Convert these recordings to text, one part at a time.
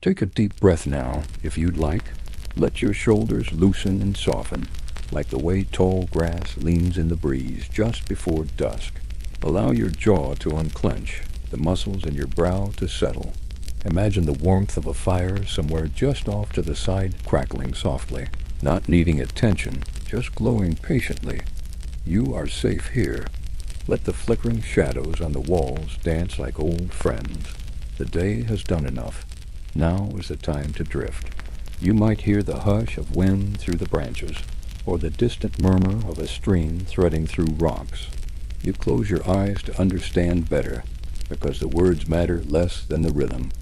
Take a deep breath now, if you'd like. Let your shoulders loosen and soften, like the way tall grass leans in the breeze just before dusk. Allow your jaw to unclench, the muscles in your brow to settle. Imagine the warmth of a fire somewhere just off to the side crackling softly, not needing attention, just glowing patiently. You are safe here. Let the flickering shadows on the walls dance like old friends. The day has done enough. Now is the time to drift. You might hear the hush of wind through the branches, or the distant murmur of a stream threading through rocks. You close your eyes to understand better, because the words matter less than the rhythm.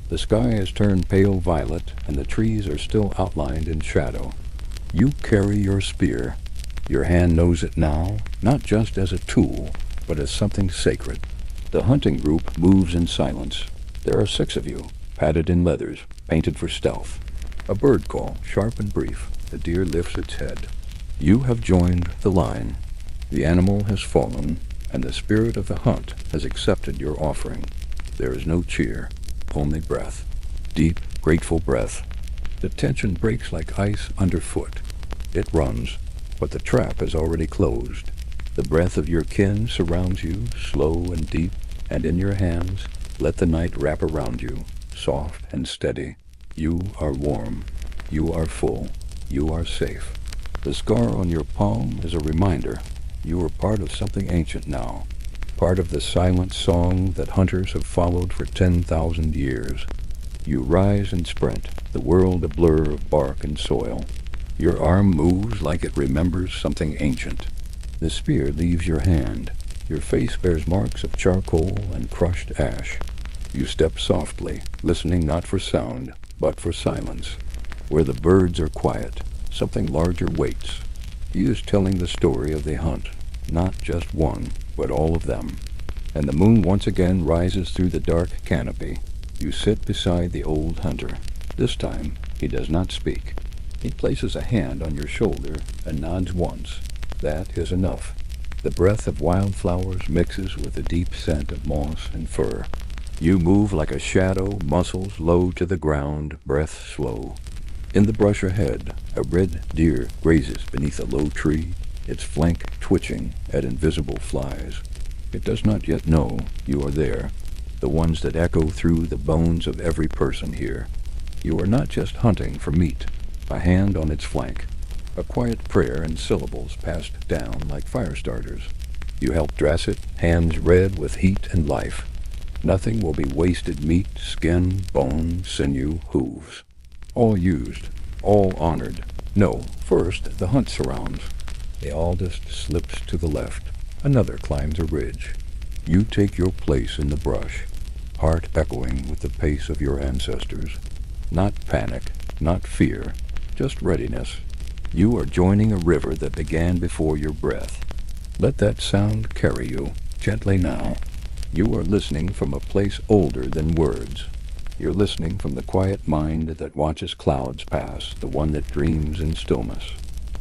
The sky has turned pale violet, and the trees are still outlined in shadow. You carry your spear. Your hand knows it now, not just as a tool, but as something sacred. The hunting group moves in silence. There are 6 of you, padded in leathers, painted for stealth. A bird call, sharp and brief. The deer lifts its head. You have joined the line. The animal has fallen, and the spirit of the hunt has accepted your offering. There is no cheer, only breath. Deep, grateful breath. The tension breaks like ice underfoot. It runs, but the trap is already closed. The breath of your kin surrounds you, slow and deep, and in your hands, let the night wrap around you, soft and steady. You are warm. You are full. You are safe. The scar on your palm is a reminder. You are part of something ancient now, part of the silent song that hunters have followed for 10,000 years. You rise and sprint, the world a blur of bark and soil. Your arm moves like it remembers something ancient. The spear leaves your hand. Your face bears marks of charcoal and crushed ash. You step softly, listening not for sound, but for silence. Where the birds are quiet, something larger waits. He is telling the story of the hunt, not just one, but all of them. And the moon once again rises through the dark canopy. You sit beside the old hunter. This time, he does not speak. He places a hand on your shoulder and nods once. That is enough. The breath of wildflowers mixes with the deep scent of moss and fur. You move like a shadow, muscles low to the ground, breath slow. In the brush ahead, a red deer grazes beneath a low tree, its flank twitching at invisible flies. It does not yet know you are there, the ones that echo through the bones of every person here. You are not just hunting for meat, a hand on its flank, a quiet prayer in syllables passed down like fire starters. You help dress it, hands red with heat and life. Nothing will be wasted meat, skin, bone, sinew, hooves. All used, all honored. No, first the hunt surrounds. The aldest slips to the left. Another climbs a ridge. You take your place in the brush, heart echoing with the pace of your ancestors. Not panic, not fear, just readiness. You are joining a river that began before your breath. Let that sound carry you, gently now. You are listening from a place older than words. You're listening from the quiet mind that watches clouds pass, the one that dreams in stillness.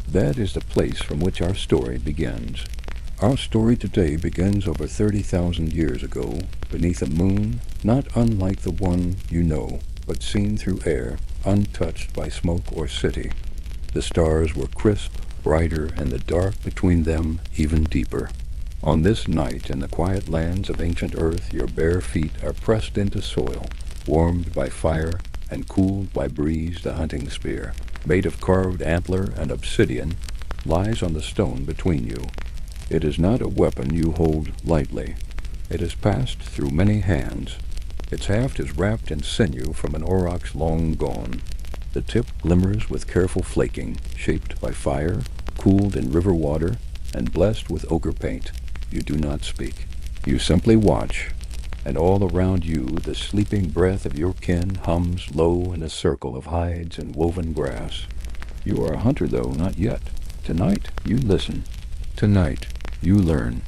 That is the place from which our story begins. Our story today begins over 30,000 years ago, beneath a moon not unlike the one you know, but seen through air, untouched by smoke or city. The stars were crisp, brighter, and the dark between them even deeper. On this night in the quiet lands of ancient earth, your bare feet are pressed into soil, warmed by fire and cooled by breeze. The hunting spear, made of carved antler and obsidian, lies on the stone between you. It is not a weapon you hold lightly. It has passed through many hands. Its haft is wrapped in sinew from an aurochs long gone. The tip glimmers with careful flaking, shaped by fire, cooled in river water, and blessed with ochre paint. You do not speak. You simply watch, and all around you the sleeping breath of your kin hums low in a circle of hides and woven grass. You are a hunter, though, not yet. Tonight, you listen. Tonight, you learn.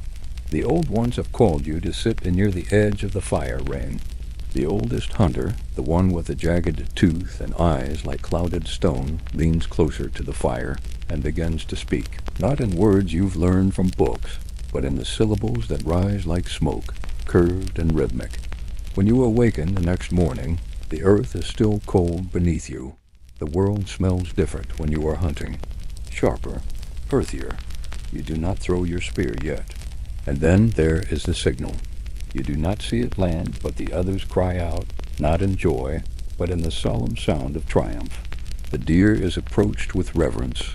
The old ones have called you to sit near the edge of the fire ring. The oldest hunter, the one with the jagged tooth and eyes like clouded stone, leans closer to the fire and begins to speak, not in words you've learned from books, but in the syllables that rise like smoke, curved and rhythmic. When you awaken the next morning, The earth is still cold beneath you. The world smells different when you are hunting. Sharper, earthier. You do not throw your spear yet. And then there is the signal. You do not see it land, but the others cry out, not in joy, but in the solemn sound of triumph. The deer is approached with reverence.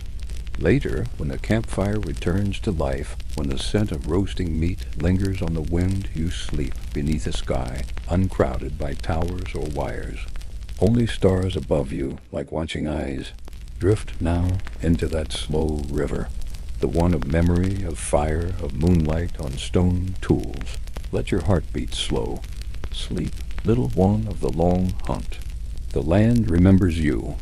Later, when the campfire returns to life, when the scent of roasting meat lingers on the wind, you sleep beneath a sky uncrowded by towers or wires. Only stars above you, like watching eyes, drift now into that slow river, the one of memory, of fire, of moonlight on stone tools. Let your heart beat slow. Sleep, little one of the long hunt. The land remembers you.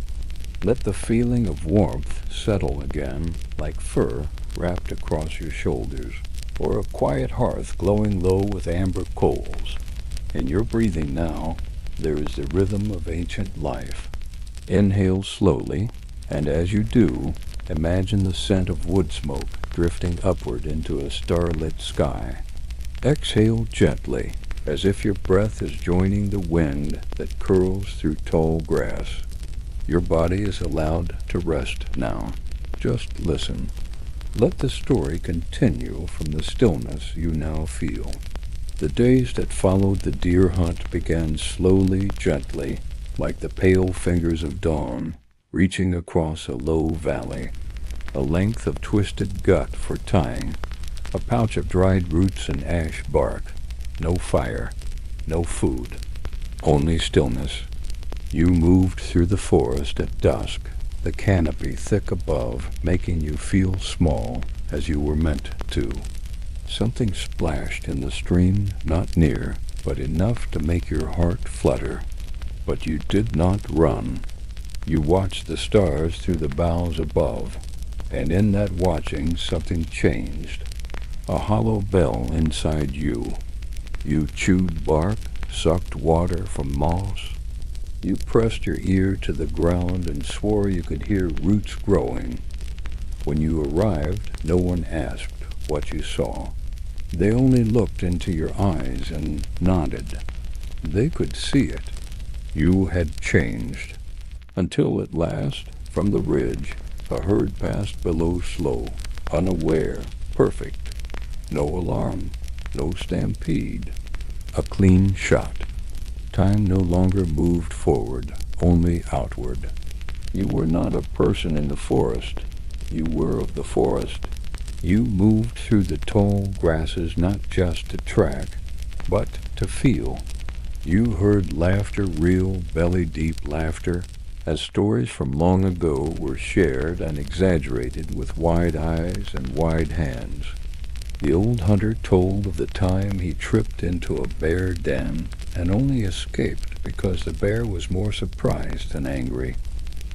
Let the feeling of warmth settle again, like fur wrapped across your shoulders, or a quiet hearth glowing low with amber coals. In your breathing now, there is the rhythm of ancient life. Inhale slowly, and as you do, imagine the scent of wood smoke drifting upward into a starlit sky. Exhale gently, as if your breath is joining the wind that curls through tall grass. Your body is allowed to rest now. Just listen. Let the story continue from the stillness you now feel. The days that followed the deer hunt began slowly, gently, like the pale fingers of dawn, reaching across a low valley, a length of twisted gut for tying, a pouch of dried roots and ash bark. No fire, no food, only stillness. You moved through the forest at dusk, the canopy thick above, making you feel small as you were meant to. Something splashed in the stream, not near, but enough to make your heart flutter. But you did not run. You watched the stars through the boughs above, and in that watching something changed. A hollow bell inside you. You chewed bark, sucked water from moss. You pressed your ear to the ground and swore you could hear roots growing. When you arrived, no one asked what you saw. They only looked into your eyes and nodded. They could see it. You had changed. Until at last, from the ridge, a herd passed below slow, unaware, perfect. No alarm, no stampede. A clean shot. Time no longer moved forward, only outward. You were not a person in the forest. You were of the forest. You moved through the tall grasses not just to track, but to feel. You heard laughter, real, belly-deep laughter, as stories from long ago were shared and exaggerated with wide eyes and wide hands. The old hunter told of the time he tripped into a bear den and only escaped because the bear was more surprised than angry.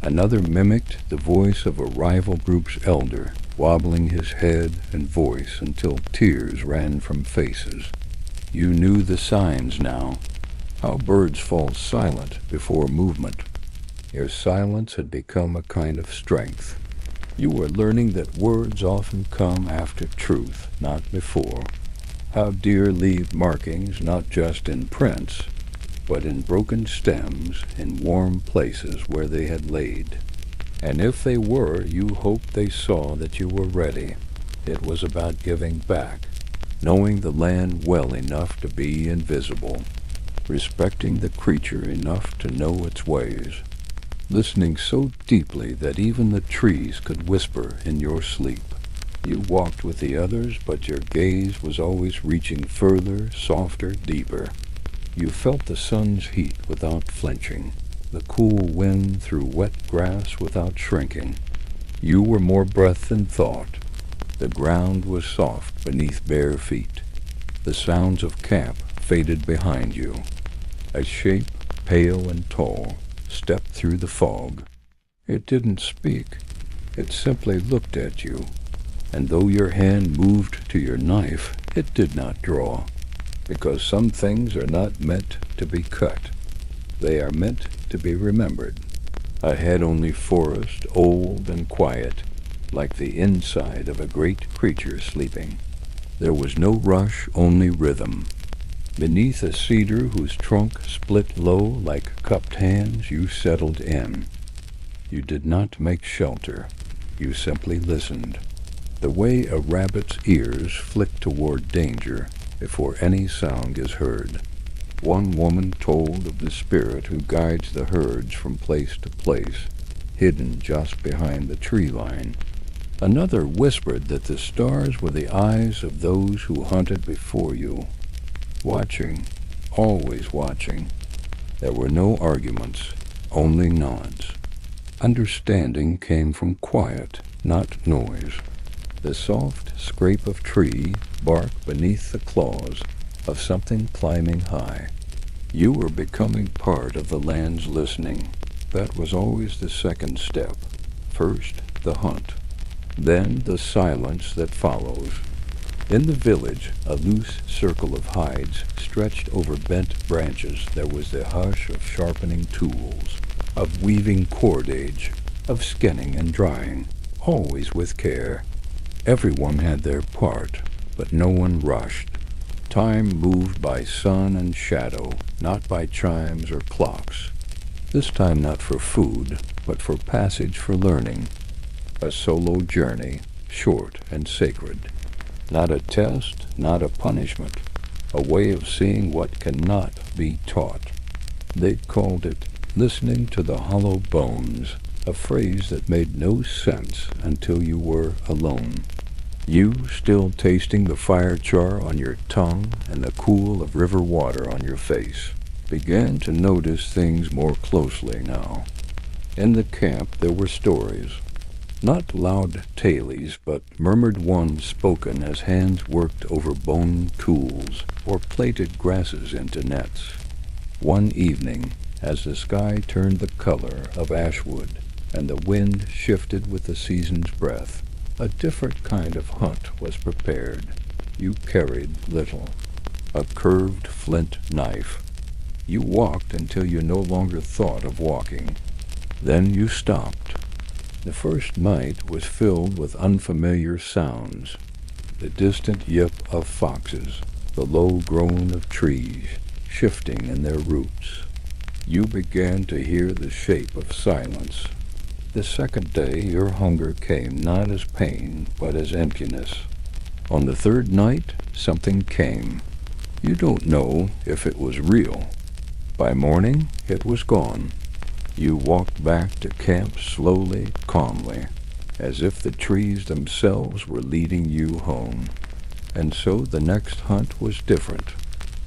Another mimicked the voice of a rival group's elder, wobbling his head and voice until tears ran from faces. You knew the signs now, how birds fall silent before movement. Your silence had become a kind of strength. You were learning that words often come after truth, not before. How deer leave markings not just in prints, but in broken stems, in warm places where they had laid. And if they were, you hoped they saw that you were ready. It was about giving back, knowing the land well enough to be invisible, respecting the creature enough to know its ways, listening so deeply that even the trees could whisper in your sleep. You walked with the others, but your gaze was always reaching further, softer, deeper. You felt the sun's heat without flinching, the cool wind through wet grass without shrinking. You were more breath than thought. The ground was soft beneath bare feet. The sounds of camp faded behind you. A shape, pale and tall, stepped through the fog. It didn't speak. It simply looked at you. And though your hand moved to your knife, it did not draw. Because some things are not meant to be cut. They are meant to be remembered. Ahead only forest, old and quiet, like the inside of a great creature sleeping. There was no rush, only rhythm. Beneath a cedar whose trunk split low like cupped hands, you settled in. You did not make shelter. You simply listened. The way a rabbit's ears flick toward danger before any sound is heard. One woman told of the spirit who guides the herds from place to place, hidden just behind the tree line. Another whispered that the stars were the eyes of those who hunted before you, watching, always watching. There were no arguments, only nods. Understanding came from quiet, not noise. The soft scrape of tree bark beneath the claws of something climbing high. You were becoming part of the land's listening. That was always the second step. First, the hunt. Then the silence that follows. In the village, a loose circle of hides stretched over bent branches. There was the hush of sharpening tools, of weaving cordage, of skinning and drying, always with care. Everyone had their part, but no one rushed. Time moved by sun and shadow, not by chimes or clocks. This time not for food, but for passage for learning. A solo journey, short and sacred. Not a test, not a punishment. A way of seeing what cannot be taught. They called it listening to the hollow bones, a phrase that made no sense until you were alone. You, still tasting the fire char on your tongue and the cool of river water on your face, began to notice things more closely now. In the camp there were stories. Not loud tales, but murmured ones spoken as hands worked over bone tools or plaited grasses into nets. One evening, as the sky turned the color of ashwood and the wind shifted with the season's breath, a different kind of hunt was prepared. You carried little. A curved flint knife. You walked until you no longer thought of walking. Then you stopped. The first night was filled with unfamiliar sounds. The distant yip of foxes, the low groan of trees, shifting in their roots. You began to hear the shape of silence. The second day your hunger came not as pain, but as emptiness. On the third night, something came. You don't know if it was real. By morning, it was gone. You walked back to camp slowly, calmly, as if the trees themselves were leading you home. And so the next hunt was different.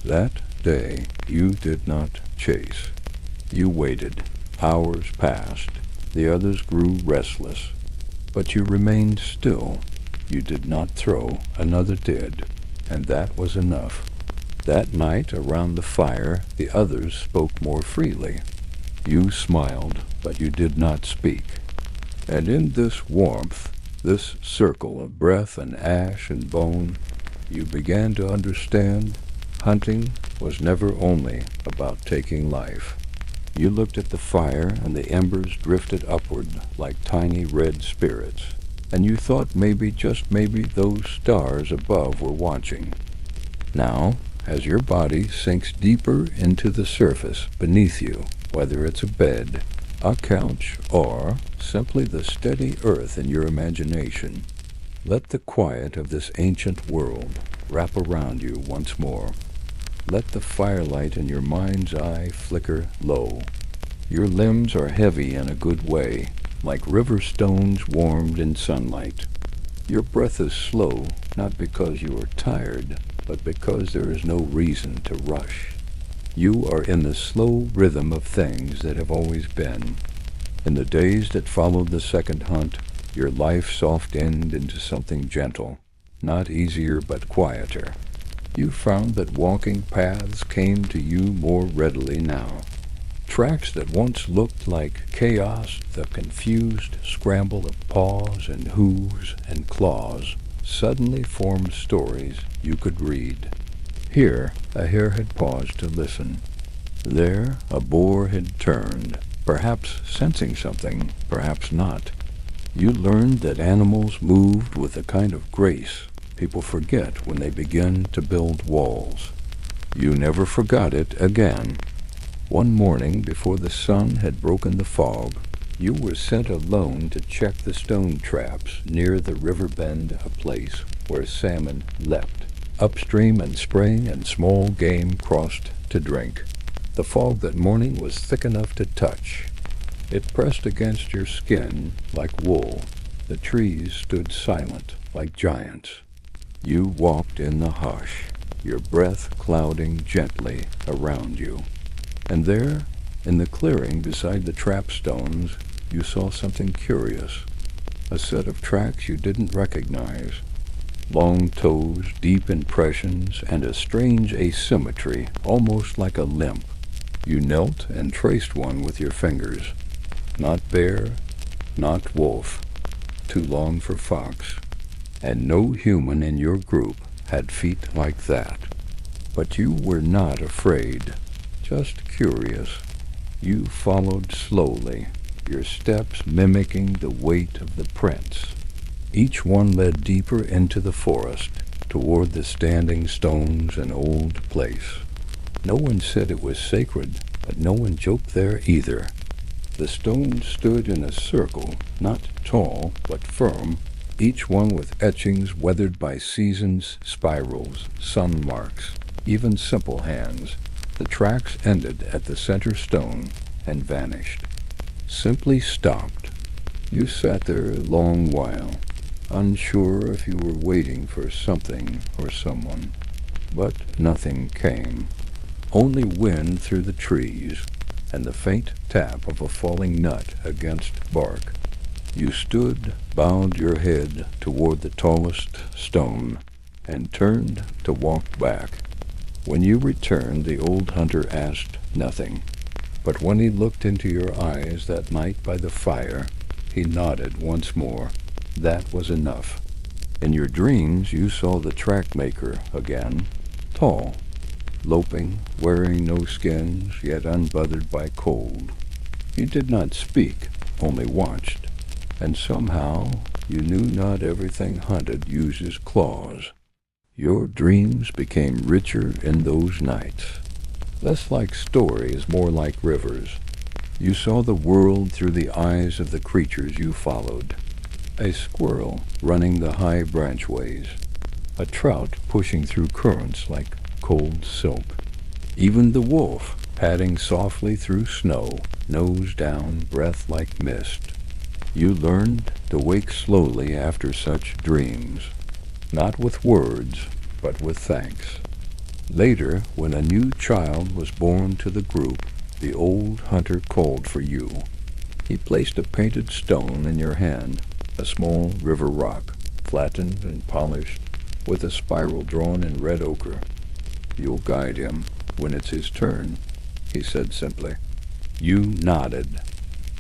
That day, you did not chase. You waited. Hours passed. The others grew restless. But you remained still. You did not throw. Another did. And that was enough. That night, around the fire, the others spoke more freely. You smiled, but you did not speak. And in this warmth, this circle of breath and ash and bone, you began to understand hunting was never only about taking life. You looked at the fire, and the embers drifted upward like tiny red spirits, and you thought maybe, just maybe, those stars above were watching. Now, as your body sinks deeper into the surface beneath you, whether it's a bed, a couch, or simply the steady earth in your imagination, let the quiet of this ancient world wrap around you once more. Let the firelight in your mind's eye flicker low. Your limbs are heavy in a good way, like river stones warmed in sunlight. Your breath is slow, not because you are tired, but because there is no reason to rush. You are in the slow rhythm of things that have always been. In the days that followed the second hunt, your life softened into something gentle, not easier but quieter. You found that walking paths came to you more readily now. Tracks that once looked like chaos, the confused scramble of paws and hooves and claws, suddenly formed stories you could read. Here, a hare had paused to listen. There, a boar had turned, perhaps sensing something, perhaps not. You learned that animals moved with a kind of grace people forget when they begin to build walls. You never forgot it again. One morning before the sun had broken the fog, you were sent alone to check the stone traps near the river bend, a place where salmon leapt upstream and spring and small game crossed to drink. The fog that morning was thick enough to touch. It pressed against your skin like wool. The trees stood silent like giants. You walked in the hush, your breath clouding gently around you. And there, in the clearing beside the trap stones, you saw something curious. A set of tracks you didn't recognize. Long toes, deep impressions, and a strange asymmetry, almost like a limp. You knelt and traced one with your fingers. Not bear, not wolf, too long for fox. And no human in your group had feet like that. But you were not afraid, just curious. You followed slowly, your steps mimicking the weight of the prints. Each one led deeper into the forest, toward the standing stones and old place. No one said it was sacred, but no one joked there either. The stones stood in a circle, not tall, but firm, each one with etchings weathered by seasons, spirals, sun marks, even simple hands. The tracks ended at the center stone and vanished. Simply stopped. You sat there a long while, unsure if you were waiting for something or someone. But nothing came. Only wind through the trees and the faint tap of a falling nut against bark. You stood, bowed your head toward the tallest stone, and turned to walk back. When you returned, the old hunter asked nothing. But when he looked into your eyes that night by the fire, he nodded once more. That was enough. In your dreams, you saw the track maker again, tall, loping, wearing no skins, yet unbothered by cold. You did not speak, only watched, and somehow you knew not everything hunted uses claws. Your dreams became richer in those nights. Less like stories, more like rivers. You saw the world through the eyes of the creatures you followed. A squirrel running the high branchways. A trout pushing through currents like cold silk. Even the wolf padding softly through snow, nose down, breath like mist. You learned to wake slowly after such dreams, not with words, but with thanks. Later, when a new child was born to the group, the old hunter called for you. He placed a painted stone in your hand, a small river rock, flattened and polished, with a spiral drawn in red ochre. You'll guide him when it's his turn, he said simply. You nodded.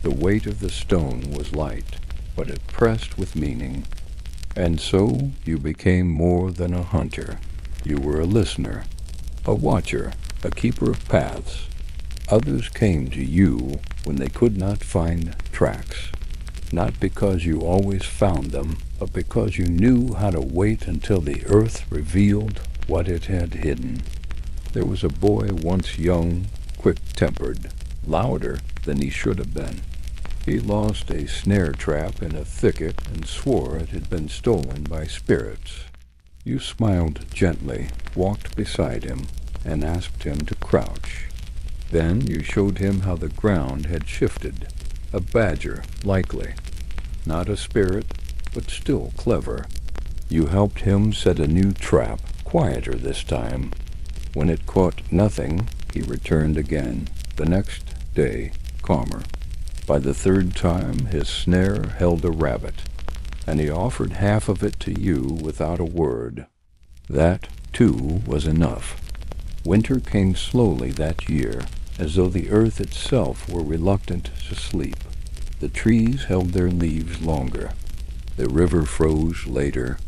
The weight of the stone was light, but it pressed with meaning. And so you became more than a hunter. You were a listener, a watcher, a keeper of paths. Others came to you when they could not find tracks, not because you always found them, but because you knew how to wait until the earth revealed what it had hidden. There was a boy once young, quick-tempered, louder than he should have been. He lost a snare trap in a thicket and swore it had been stolen by spirits. You smiled gently, walked beside him, and asked him to crouch. Then you showed him how the ground had shifted. A badger, likely. Not a spirit, but still clever. You helped him set a new trap, quieter this time. When it caught nothing, he returned again. The next day, calmer. By the third time, his snare held a rabbit, and he offered half of it to you without a word. That, too, was enough. Winter came slowly that year, as though the earth itself were reluctant to sleep. The trees held their leaves longer. The river froze later.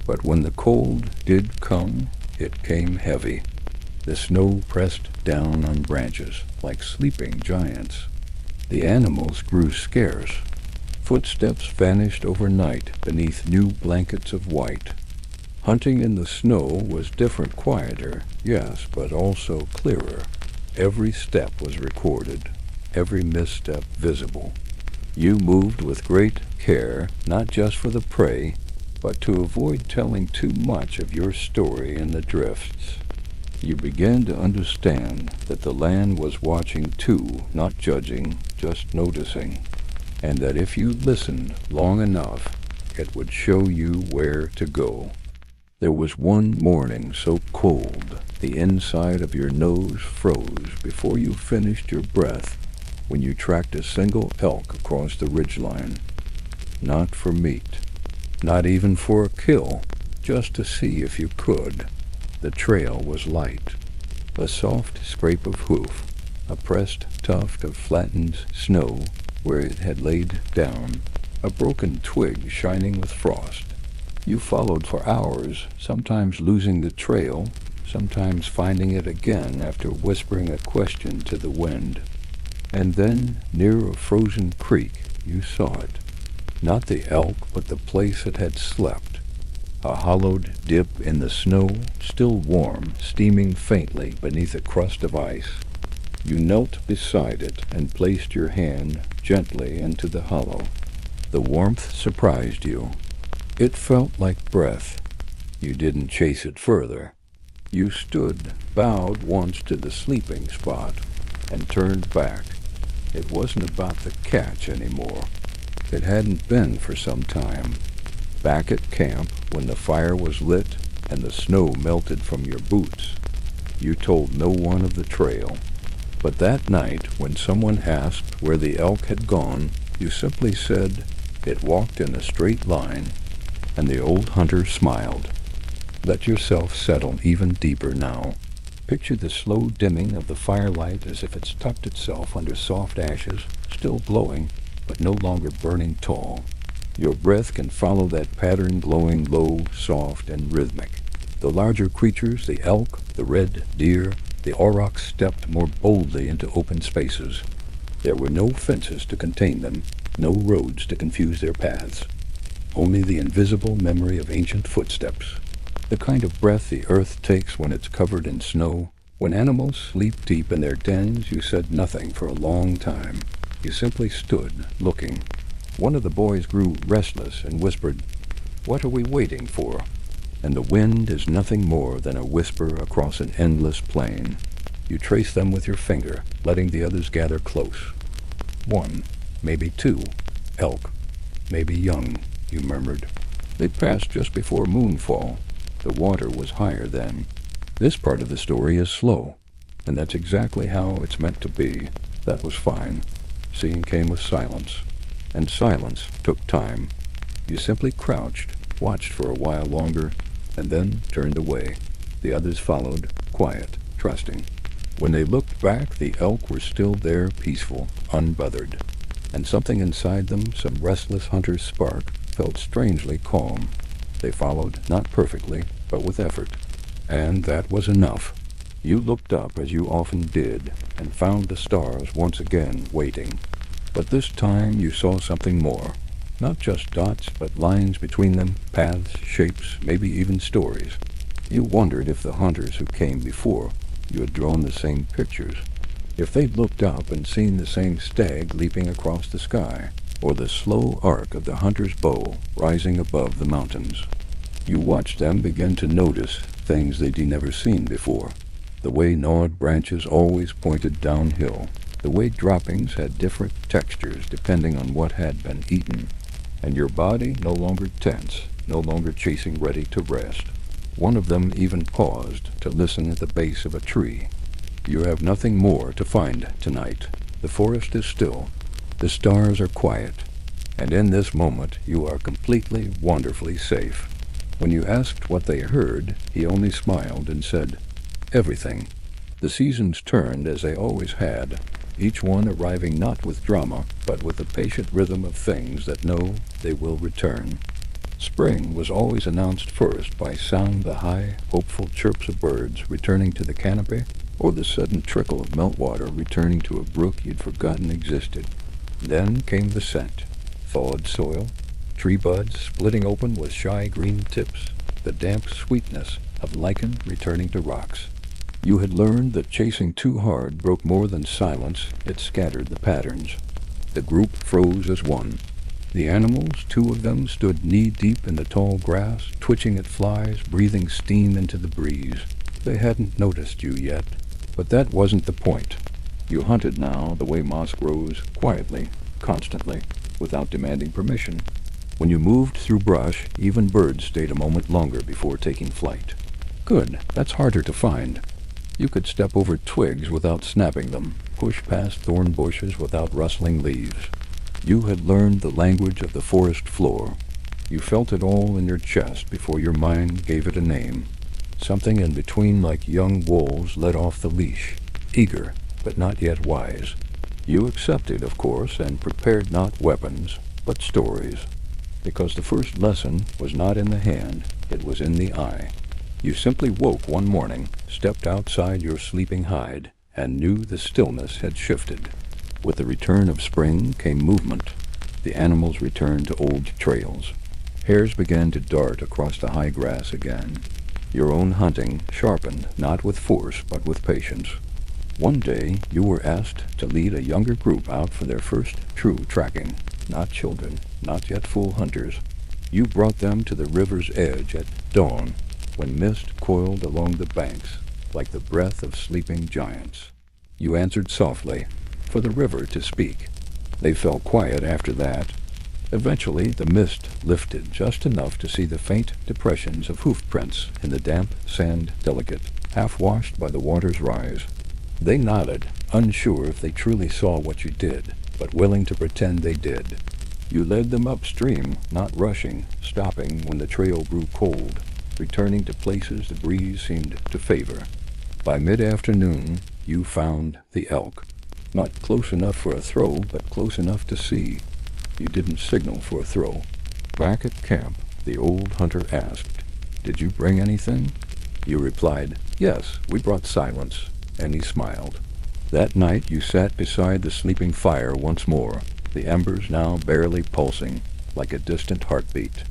But when the cold did come, it came heavy. The snow pressed down on branches like sleeping giants. The animals grew scarce. Footsteps vanished overnight beneath new blankets of white. Hunting in the snow was different, quieter, yes, but also clearer. Every step was recorded, every misstep visible. You moved with great care, not just for the prey, but to avoid telling too much of your story in the drifts. You began to understand that the land was watching too, not judging, just noticing, and that if you listened long enough, it would show you where to go. There was one morning so cold, the inside of your nose froze before you finished your breath when you tracked a single elk across the ridgeline. Not for meat, not even for a kill, just to see if you could. The trail was light, a soft scrape of hoof, a pressed tuft of flattened snow where it had laid down, a broken twig shining with frost. You followed for hours, sometimes losing the trail, sometimes finding it again after whispering a question to the wind. And then, near a frozen creek, you saw it. Not the elk, but the place it had slept. A hollowed dip in the snow, still warm, steaming faintly beneath a crust of ice. You knelt beside it and placed your hand gently into the hollow. The warmth surprised you. It felt like breath. You didn't chase it further. You stood, bowed once to the sleeping spot, and turned back. It wasn't about the catch anymore. It hadn't been for some time. Back at camp, when the fire was lit and the snow melted from your boots, you told no one of the trail. But that night, when someone asked where the elk had gone, you simply said, "It walked in a straight line," and the old hunter smiled. Let yourself settle even deeper now. Picture the slow dimming of the firelight as if it's tucked itself under soft ashes, still glowing, but no longer burning tall. Your breath can follow that pattern, glowing low, soft, and rhythmic. The larger creatures, the elk, the red deer, the aurochs, stepped more boldly into open spaces. There were no fences to contain them, no roads to confuse their paths. Only the invisible memory of ancient footsteps. The kind of breath the earth takes when it's covered in snow. When animals sleep deep in their dens, you said nothing for a long time. You simply stood, looking. One of the boys grew restless and whispered, "What are we waiting for?" And the wind is nothing more than a whisper across an endless plain. You trace them with your finger, letting the others gather close. One, maybe two, elk, maybe young, you murmured. They passed just before moonfall. The water was higher then. This part of the story is slow, and that's exactly how it's meant to be. That was fine. Seeing came with silence, and silence took time. You simply crouched, watched for a while longer, and then turned away. The others followed, quiet, trusting. When they looked back, the elk were still there, peaceful, unbothered, and something inside them, some restless hunter's spark, felt strangely calm. They followed, not perfectly, but with effort. And that was enough. You looked up, as you often did, and found the stars once again waiting. But this time you saw something more. Not just dots, but lines between them, paths, shapes, maybe even stories. You wondered if the hunters who came before you had drawn the same pictures. If they'd looked up and seen the same stag leaping across the sky, or the slow arc of the hunter's bow rising above the mountains. You watched them begin to notice things they'd never seen before. The way gnawed branches always pointed downhill. The way droppings had different textures depending on what had been eaten. And your body no longer tense, no longer chasing ready to rest. One of them even paused to listen at the base of a tree. You have nothing more to find tonight. The forest is still. The stars are quiet. And in this moment you are completely, wonderfully safe. When you asked what they heard, he only smiled and said, "Everything." The seasons turned as they always had, each one arriving not with drama, but with the patient rhythm of things that know they will return. Spring was always announced first by sound the high, hopeful chirps of birds returning to the canopy, or the sudden trickle of meltwater returning to a brook you'd forgotten existed. Then came the scent, thawed soil, tree buds splitting open with shy green tips, the damp sweetness of lichen returning to rocks. You had learned that chasing too hard broke more than silence, it scattered the patterns. The group froze as one. The animals, two of them, stood knee-deep in the tall grass, twitching at flies, breathing steam into the breeze. They hadn't noticed you yet, but that wasn't the point. You hunted now the way moss grows, quietly, constantly, without demanding permission. When you moved through brush, even birds stayed a moment longer before taking flight. Good, that's harder to find. You could step over twigs without snapping them, push past thorn bushes without rustling leaves. You had learned the language of the forest floor. You felt it all in your chest before your mind gave it a name. Something in between like young wolves let off the leash, eager, but not yet wise. You accepted, of course, and prepared not weapons, but stories. Because the first lesson was not in the hand, it was in the eye. You simply woke one morning, stepped outside your sleeping hide, and knew the stillness had shifted. With the return of spring came movement. The animals returned to old trails. Hares began to dart across the high grass again. Your own hunting sharpened, not with force, but with patience. One day you were asked to lead a younger group out for their first true tracking. Not children, not yet full hunters. You brought them to the river's edge at dawn, when mist coiled along the banks like the breath of sleeping giants. You answered softly, for the river to speak. They fell quiet after that. Eventually the mist lifted just enough to see the faint depressions of hoof prints in the damp sand, delicate, half-washed by the water's rise. They nodded, unsure if they truly saw what you did, but willing to pretend they did. You led them upstream, not rushing, stopping when the trail grew cold, returning to places the breeze seemed to favor. By mid-afternoon, you found the elk. Not close enough for a throw, but close enough to see. You didn't signal for a throw. Back at camp, the old hunter asked, "Did you bring anything?" You replied, "Yes, we brought silence," and he smiled. That night you sat beside the sleeping fire once more, the embers now barely pulsing, like a distant heartbeat.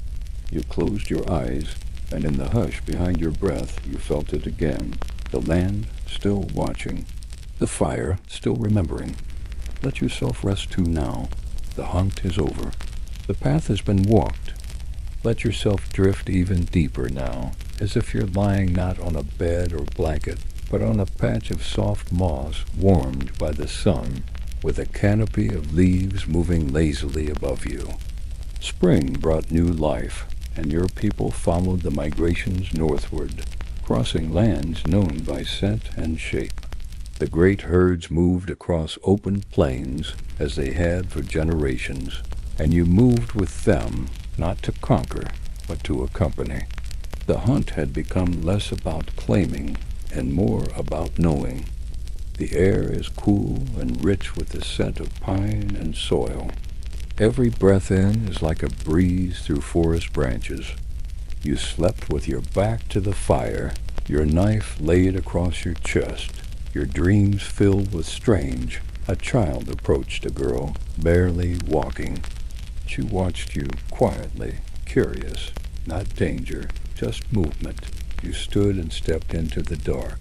You closed your eyes, and in the hush behind your breath you felt it again, the land still watching, the fire still remembering. Let yourself rest too now. The hunt is over. The path has been walked. Let yourself drift even deeper now, as if you're lying not on a bed or blanket, but on a patch of soft moss warmed by the sun, with a canopy of leaves moving lazily above you. Spring brought new life, and your people followed the migrations northward, crossing lands known by scent and shape. The great herds moved across open plains as they had for generations, and you moved with them, not to conquer, but to accompany. The hunt had become less about claiming and more about knowing. The air is cool and rich with the scent of pine and soil. Every breath in is like a breeze through forest branches. You slept with your back to the fire, your knife laid across your chest, your dreams filled with strange. A child approached a girl, barely walking. She watched you quietly, curious, not danger, just movement. You stood and stepped into the dark.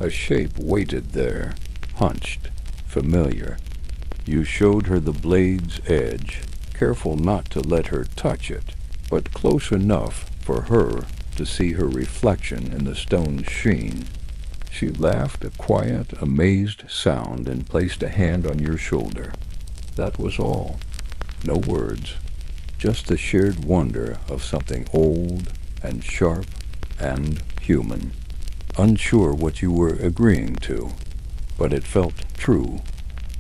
A shape waited there, hunched, familiar. You showed her the blade's edge, careful not to let her touch it, but close enough for her to see her reflection in the stone's sheen. She laughed a quiet, amazed sound and placed a hand on your shoulder. That was all. No words, just the shared wonder of something old and sharp and human. Unsure what you were agreeing to, but it felt true.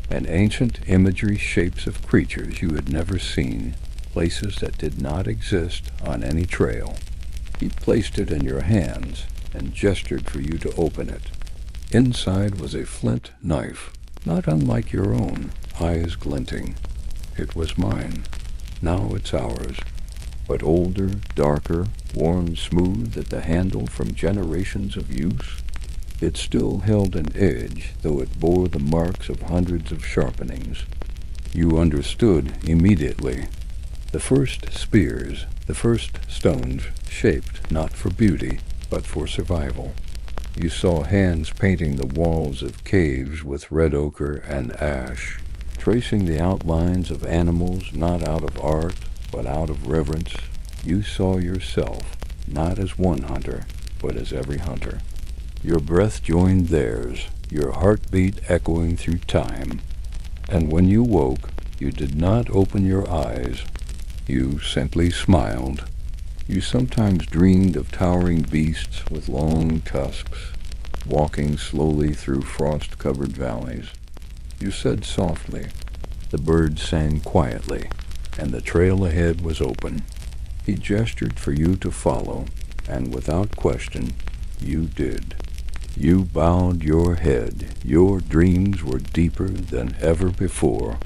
And ancient imagery, shapes of creatures you had never seen, places that did not exist on any trail. He placed it in your hands and gestured for you to open it. Inside was a flint knife, not unlike your own, eyes glinting. It was mine. Now it's ours. But older, darker, worn smooth at the handle from generations of use. It still held an edge, though it bore the marks of hundreds of sharpenings. You understood immediately. The first spears, the first stones, shaped not for beauty, but for survival. You saw hands painting the walls of caves with red ochre and ash, tracing the outlines of animals not out of art, but out of reverence. You saw yourself, not as one hunter, but as every hunter. Your breath joined theirs, your heartbeat echoing through time. And when you woke, you did not open your eyes. You simply smiled. You sometimes dreamed of towering beasts with long tusks, walking slowly through frost-covered valleys. You said softly. The birds sang quietly, and the trail ahead was open. He gestured for you to follow, and without question, you did. You bowed your head. Your dreams were deeper than ever before,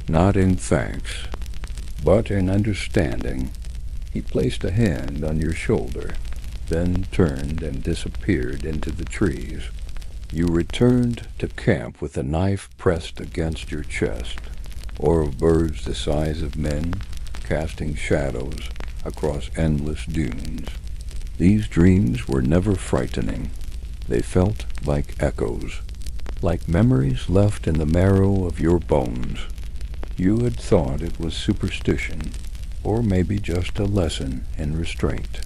not in thanks, but in understanding. He placed a hand on your shoulder, then turned and disappeared into the trees. You returned to camp with a knife pressed against your chest, or of birds the size of men, casting shadows across endless dunes. These dreams were never frightening. They felt like echoes, like memories left in the marrow of your bones. You had thought it was superstition, or maybe just a lesson in restraint.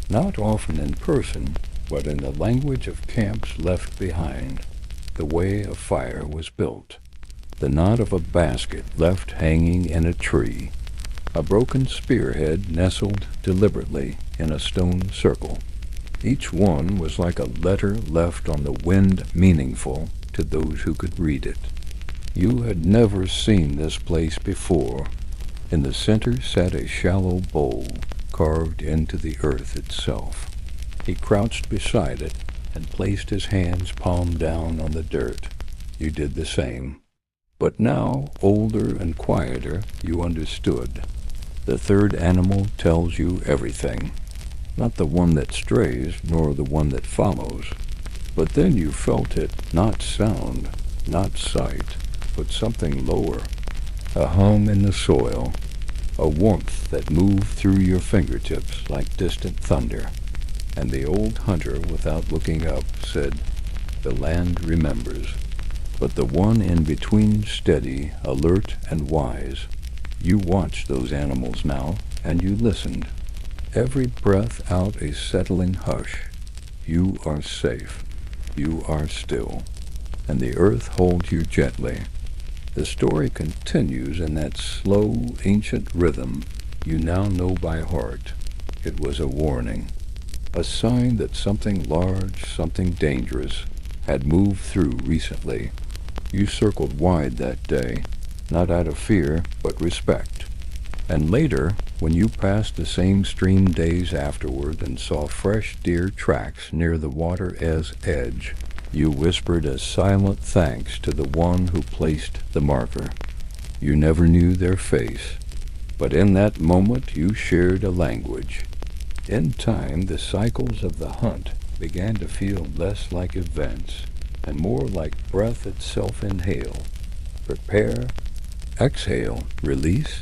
Not often in person, but in the language of camps left behind, the way a fire was built, the knot of a basket left hanging in a tree, a broken spearhead nestled deliberately in a stone circle. Each one was like a letter left on the wind, meaningful to those who could read it. You had never seen this place before. In the center sat a shallow bowl carved into the earth itself. He crouched beside it and placed his hands palm down on the dirt. You did the same. But now, older and quieter, you understood. The third animal tells you everything. Not the one that strays, nor the one that follows. But then you felt it, not sound, not sight, but something lower. A hum in the soil, a warmth that moved through your fingertips like distant thunder. And the old hunter, without looking up, said, "The land remembers." But the one in between, steady, alert, and wise. You watched those animals now, and you listened. Every breath out a settling hush. You are safe. You are still. And the earth holds you gently. The story continues in that slow, ancient rhythm you now know by heart. It was a warning, a sign that something large, something dangerous, had moved through recently. You circled wide that day, not out of fear, but respect. And later, when you passed the same stream days afterward and saw fresh deer tracks near the water's edge, you whispered a silent thanks to the one who placed the marker. You never knew their face, but in that moment you shared a language. In time, the cycles of the hunt began to feel less like events and more like breath itself. Inhale, prepare, exhale, release.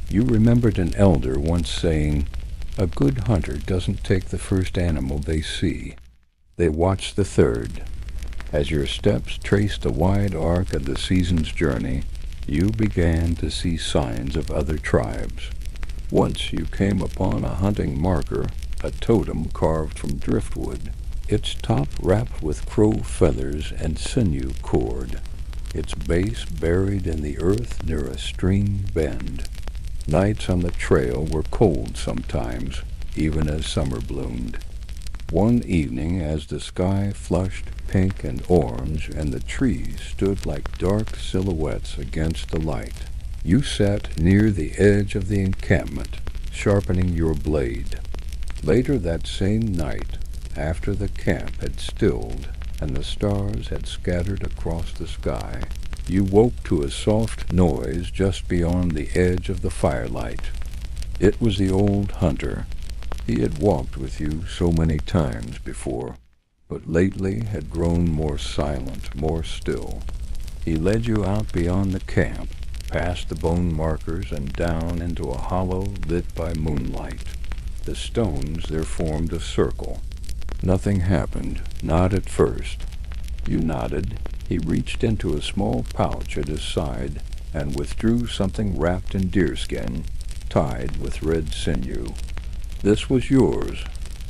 You remembered an elder once saying, "A good hunter doesn't take the first animal they see. They watch the third." As your steps traced the wide arc of the season's journey, you began to see signs of other tribes. Once you came upon a hunting marker, a totem carved from driftwood, its top wrapped with crow feathers and sinew cord, its base buried in the earth near a stream bend. Nights on the trail were cold sometimes, even as summer bloomed. One evening, as the sky flushed pink and orange and the trees stood like dark silhouettes against the light, you sat near the edge of the encampment, sharpening your blade. Later that same night, after the camp had stilled and the stars had scattered across the sky, you woke to a soft noise just beyond the edge of the firelight. It was the old hunter. He had walked with you so many times before, but lately had grown more silent, more still. He led you out beyond the camp, past the bone markers and down into a hollow lit by moonlight. The stones there formed a circle. Nothing happened, not at first. You nodded. He reached into a small pouch at his side and withdrew something wrapped in deerskin, tied with red sinew. This was yours.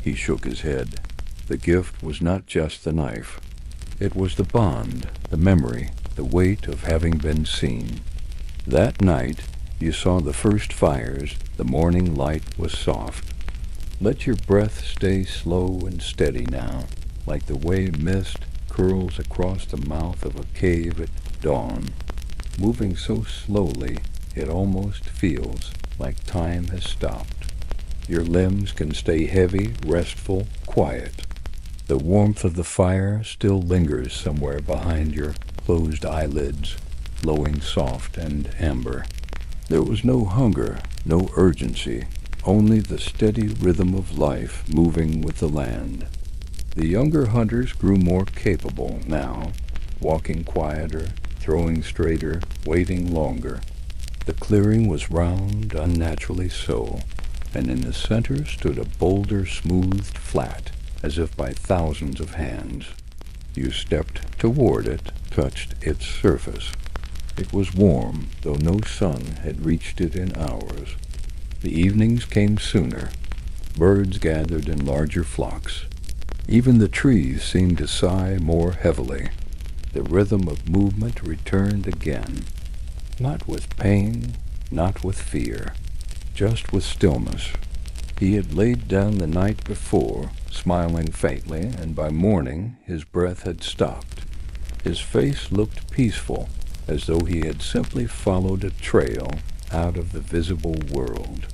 He shook his head. The gift was not just the knife. It was the bond, the memory, the weight of having been seen. That night, you saw the first fires. The morning light was soft. Let your breath stay slow and steady now, like the way mist curls across the mouth of a cave at dawn, moving so slowly it almost feels like time has stopped. Your limbs can stay heavy, restful, quiet. The warmth of the fire still lingers somewhere behind your closed eyelids, glowing soft and amber. There was no hunger, no urgency, only the steady rhythm of life moving with the land. The younger hunters grew more capable now, walking quieter, throwing straighter, waiting longer. The clearing was round, unnaturally so, and in the center stood a boulder smoothed flat, as if by thousands of hands. You stepped toward it, touched its surface. It was warm, though no sun had reached it in hours. The evenings came sooner. Birds gathered in larger flocks. Even the trees seemed to sigh more heavily. The rhythm of movement returned again, not with pain, not with fear, just with stillness. He had laid down the night before, smiling faintly, and by morning his breath had stopped. His face looked peaceful, as though he had simply followed a trail out of the visible world.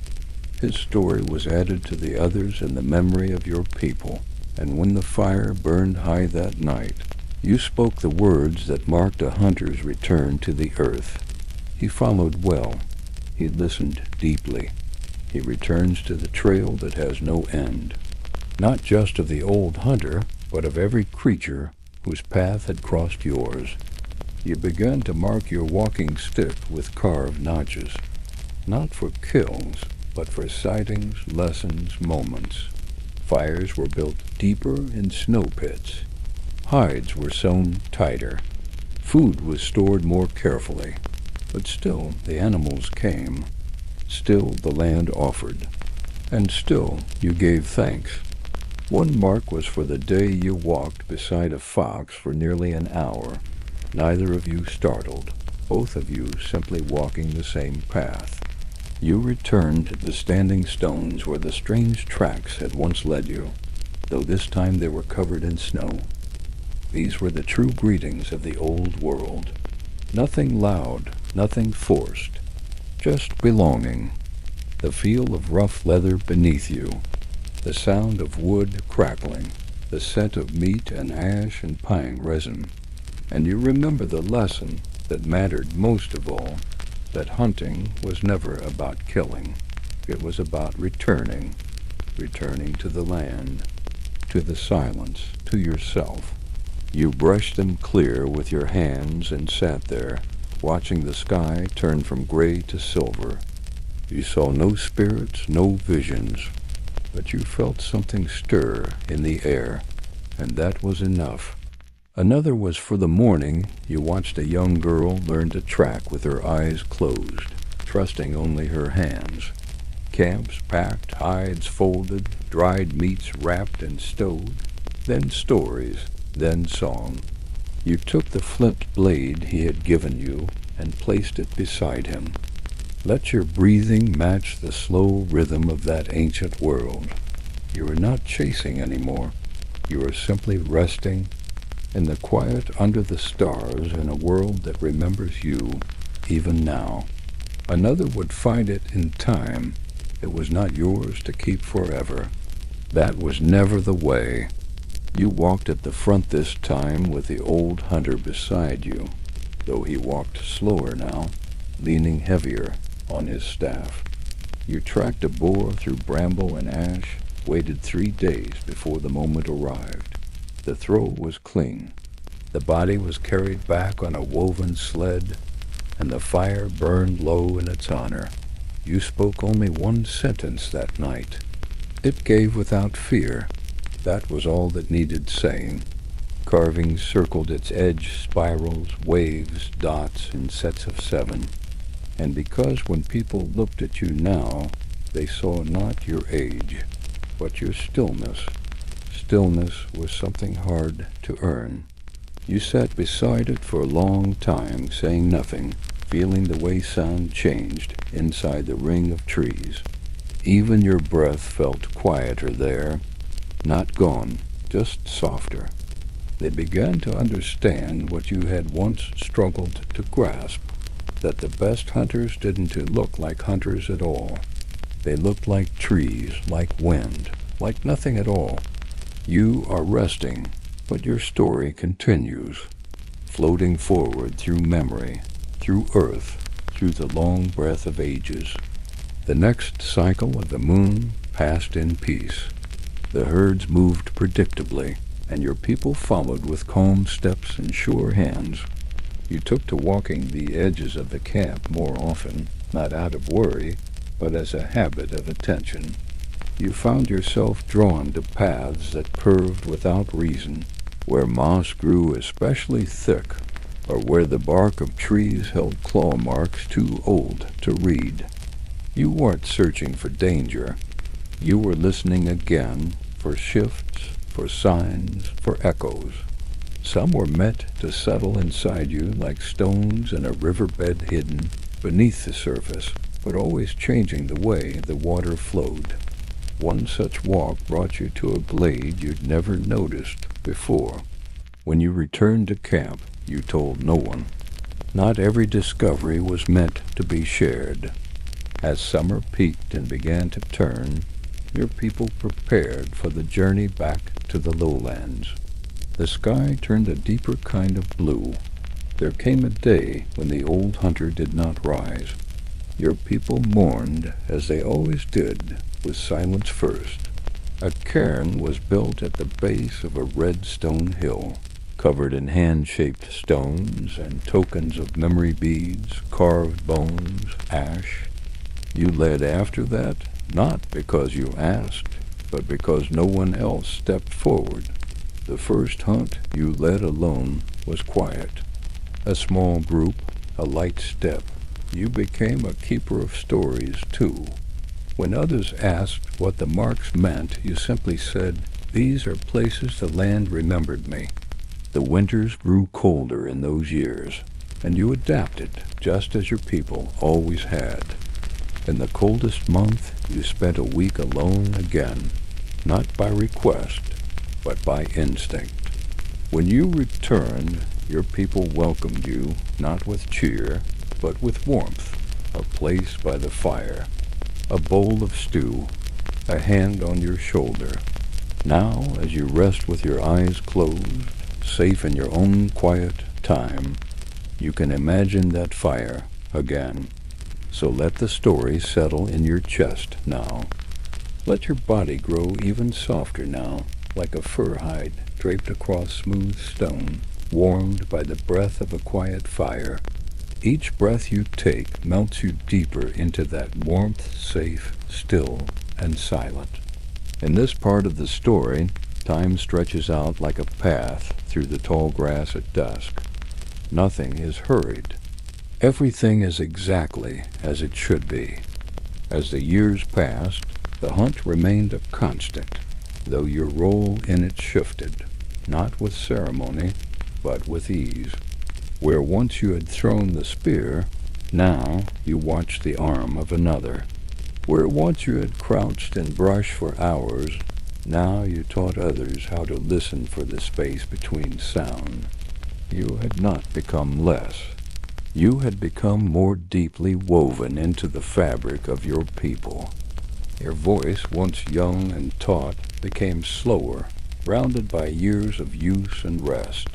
His story was added to the others in the memory of your people, and when the fire burned high that night, you spoke the words that marked a hunter's return to the earth. He followed well. He listened deeply. He returns to the trail that has no end, not just of the old hunter, but of every creature whose path had crossed yours. You began to mark your walking stick with carved notches, not for kills, but for sightings, lessons, moments. Fires were built deeper in snow pits. Hides were sewn tighter. Food was stored more carefully. But still the animals came. Still the land offered. And still you gave thanks. One mark was for the day you walked beside a fox for nearly an hour. Neither of you startled, both of you simply walking the same path. You returned to the standing stones where the strange tracks had once led you, though this time they were covered in snow. These were the true greetings of the old world. Nothing loud, nothing forced, just belonging. The feel of rough leather beneath you, the sound of wood crackling, the scent of meat and ash and pine resin. And you remember the lesson that mattered most of all, that hunting was never about killing. It was about returning to the land, to the silence, to yourself. You brushed them clear with your hands and sat there, watching the sky turn from gray to silver. You saw no spirits, no visions, but you felt something stir in the air, and that was enough. Another was for the morning you watched a young girl learn to track with her eyes closed, trusting only her hands. Camps packed, hides folded, dried meats wrapped and stowed, then stories, then song. You took the flint blade he had given you and placed it beside him. Let your breathing match the slow rhythm of that ancient world. You are not chasing anymore. You are simply resting in the quiet under the stars in a world that remembers you even now. Another would find it in time. It was not yours to keep forever. That was never the way. You walked at the front this time with the old hunter beside you, though he walked slower now, leaning heavier on his staff. You tracked a boar through bramble and ash, waited 3 days before the moment arrived. The throw was clean. The body was carried back on a woven sled. and the fire burned low in its honor. You spoke only one sentence that night. It gave without fear. That was all that needed saying. Carvings circled its edge, spirals, waves, dots in sets of 7. And because when people looked at you now, they saw not your age, but your stillness. Stillness was something hard to earn. You sat beside it for a long time, saying nothing, feeling the way sound changed inside the ring of trees. Even your breath felt quieter there, not gone, just softer. They began to understand what you had once struggled to grasp, that the best hunters didn't look like hunters at all. They looked like trees, like wind, like nothing at all. You are resting, but your story continues, floating forward through memory, through earth, through the long breath of ages. The next cycle of the moon passed in peace. The herds moved predictably, and your people followed with calm steps and sure hands. You took to walking the edges of the camp more often, not out of worry, but as a habit of attention. You found yourself drawn to paths that curved without reason, where moss grew especially thick, or where the bark of trees held claw marks too old to read. You weren't searching for danger. You were listening again for shifts, for signs, for echoes. Some were meant to settle inside you like stones in a riverbed hidden beneath the surface, but always changing the way the water flowed. One such walk brought you to a glade you'd never noticed before. When you returned to camp, you told no one. Not every discovery was meant to be shared. As summer peaked and began to turn, your people prepared for the journey back to the lowlands. The sky turned a deeper kind of blue. There came a day when the old hunter did not rise. Your people mourned, as they always did, with silence first. A cairn was built at the base of a red stone hill, covered in hand-shaped stones and tokens of memory beads, carved bones, ash. You led after that, not because you asked, but because no one else stepped forward. The first hunt you led alone was quiet. A small group, a light step. You became a keeper of stories, too. When others asked what the marks meant, you simply said, "These are places the land remembered me." The winters grew colder in those years, and you adapted, just as your people always had. In the coldest month, you spent a week alone again, not by request, but by instinct. When you returned, your people welcomed you, not with cheer, but with warmth, a place by the fire, a bowl of stew, a hand on your shoulder. Now, as you rest with your eyes closed, safe in your own quiet time, you can imagine that fire again. So let the story settle in your chest now. Let your body grow even softer now, like a fur hide draped across smooth stone, warmed by the breath of a quiet fire. Each breath you take melts you deeper into that warmth, safe, still, and silent. In this part of the story, time stretches out like a path through the tall grass at dusk. Nothing is hurried. Everything is exactly as it should be. As the years passed, the hunt remained a constant, though your role in it shifted, not with ceremony, but with ease. Where once you had thrown the spear, now you watched the arm of another. Where once you had crouched in brush for hours, now you taught others how to listen for the space between sound. You had not become less. You had become more deeply woven into the fabric of your people. Your voice, once young and taut, became slower, rounded by years of use and rest.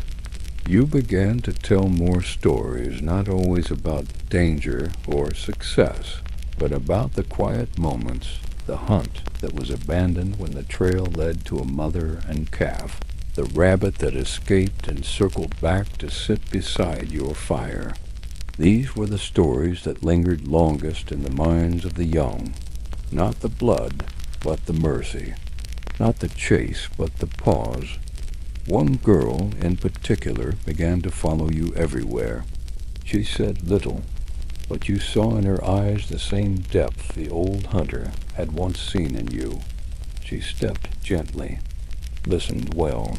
You began to tell more stories, not always about danger or success, but about the quiet moments, the hunt that was abandoned when the trail led to a mother and calf, the rabbit that escaped and circled back to sit beside your fire. These were the stories that lingered longest in the minds of the young. Not the blood, but the mercy. Not the chase, but the pause. One girl in particular began to follow you everywhere. She said little, but you saw in her eyes the same depth the old hunter had once seen in you. She stepped gently, listened well,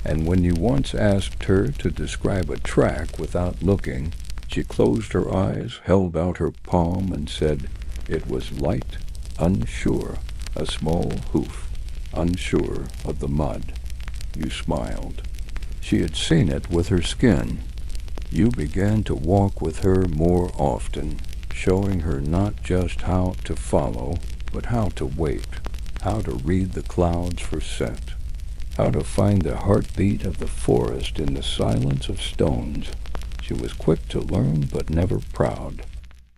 and when you once asked her to describe a track without looking, she closed her eyes, held out her palm, and said, "It was light, unsure, a small hoof, unsure of the mud." You smiled. She had seen it with her skin. You began to walk with her more often, showing her not just how to follow, but how to wait, how to read the clouds for scent, how to find the heartbeat of the forest in the silence of stones. She was quick to learn, but never proud.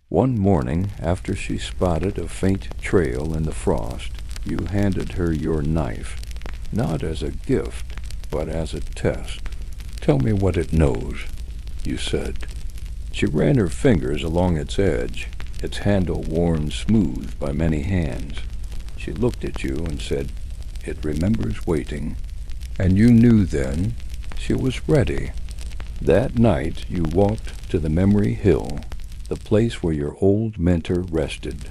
One morning, after she spotted a faint trail in the frost, you handed her your knife, not as a gift, but as a test. "Tell me what it knows," you said. She ran her fingers along its edge, its handle worn smooth by many hands. She looked at you and said, "It remembers waiting." And you knew then she was ready. That night you walked to the memory hill, the place where your old mentor rested.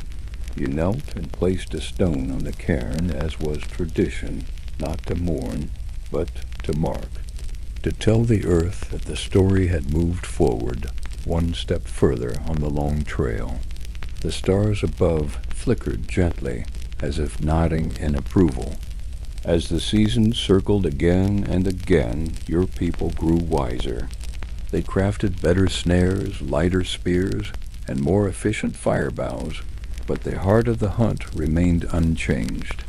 You knelt and placed a stone on the cairn, as was tradition, not to mourn, but to mark, to tell the earth that the story had moved forward, one step further on the long trail. The stars above flickered gently, as if nodding in approval. As the seasons circled again and again, your people grew wiser. They crafted better snares, lighter spears, and more efficient fire bows, but the heart of the hunt remained unchanged.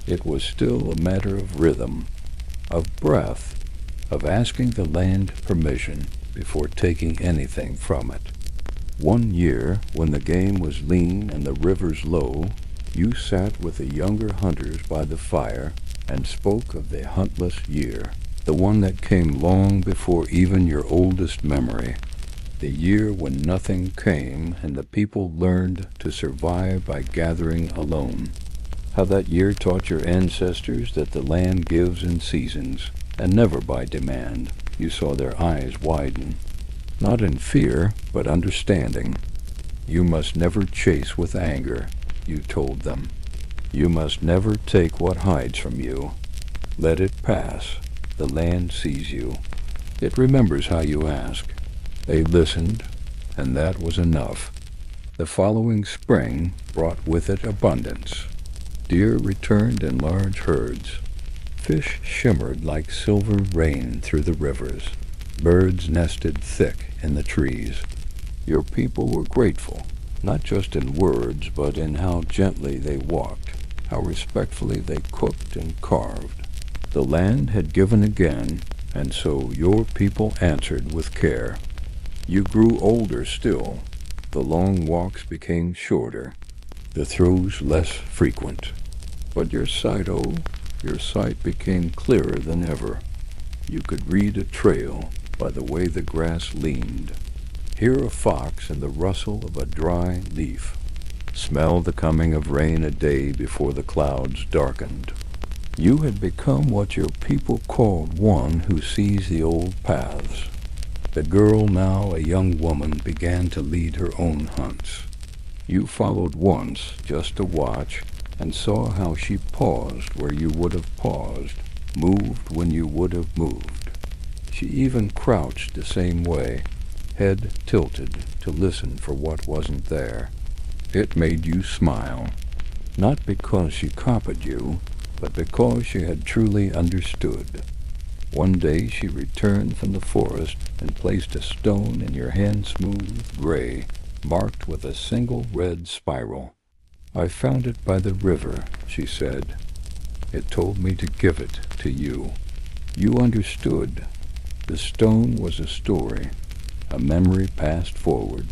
It was still a matter of rhythm, of breath, of asking the land permission before taking anything from it. One year, when the game was lean and the rivers low, you sat with the younger hunters by the fire and spoke of the huntless year, the one that came long before even your oldest memory, the year when nothing came and the people learned to survive by gathering alone. How that year taught your ancestors that the land gives in seasons, and never by demand. You saw their eyes widen, not in fear, but understanding. You must never chase with anger, you told them. You must never take what hides from you. Let it pass. The land sees you. It remembers how you ask. They listened, and that was enough. The following spring brought with it abundance. Deer returned in large herds. Fish shimmered like silver rain through the rivers. Birds nested thick in the trees. Your people were grateful, not just in words, but in how gently they walked, how respectfully they cooked and carved. The land had given again, and so your people answered with care. You grew older still. The long walks became shorter, the throws less frequent. But your sight became clearer than ever. You could read a trail by the way the grass leaned, hear a fox in the rustle of a dry leaf, smell the coming of rain a day before the clouds darkened. You had become what your people called one who sees the old paths. The girl, now a young woman, began to lead her own hunts. You followed once, just to watch, and saw how she paused where you would have paused, moved when you would have moved. She even crouched the same way, head tilted to listen for what wasn't there. It made you smile, not because she copied you, but because she had truly understood. One day she returned from the forest and placed a stone in your hand-smooth gray, marked with a single red spiral. "I found it by the river," she said. "It told me to give it to you." You understood. The stone was a story, a memory passed forward.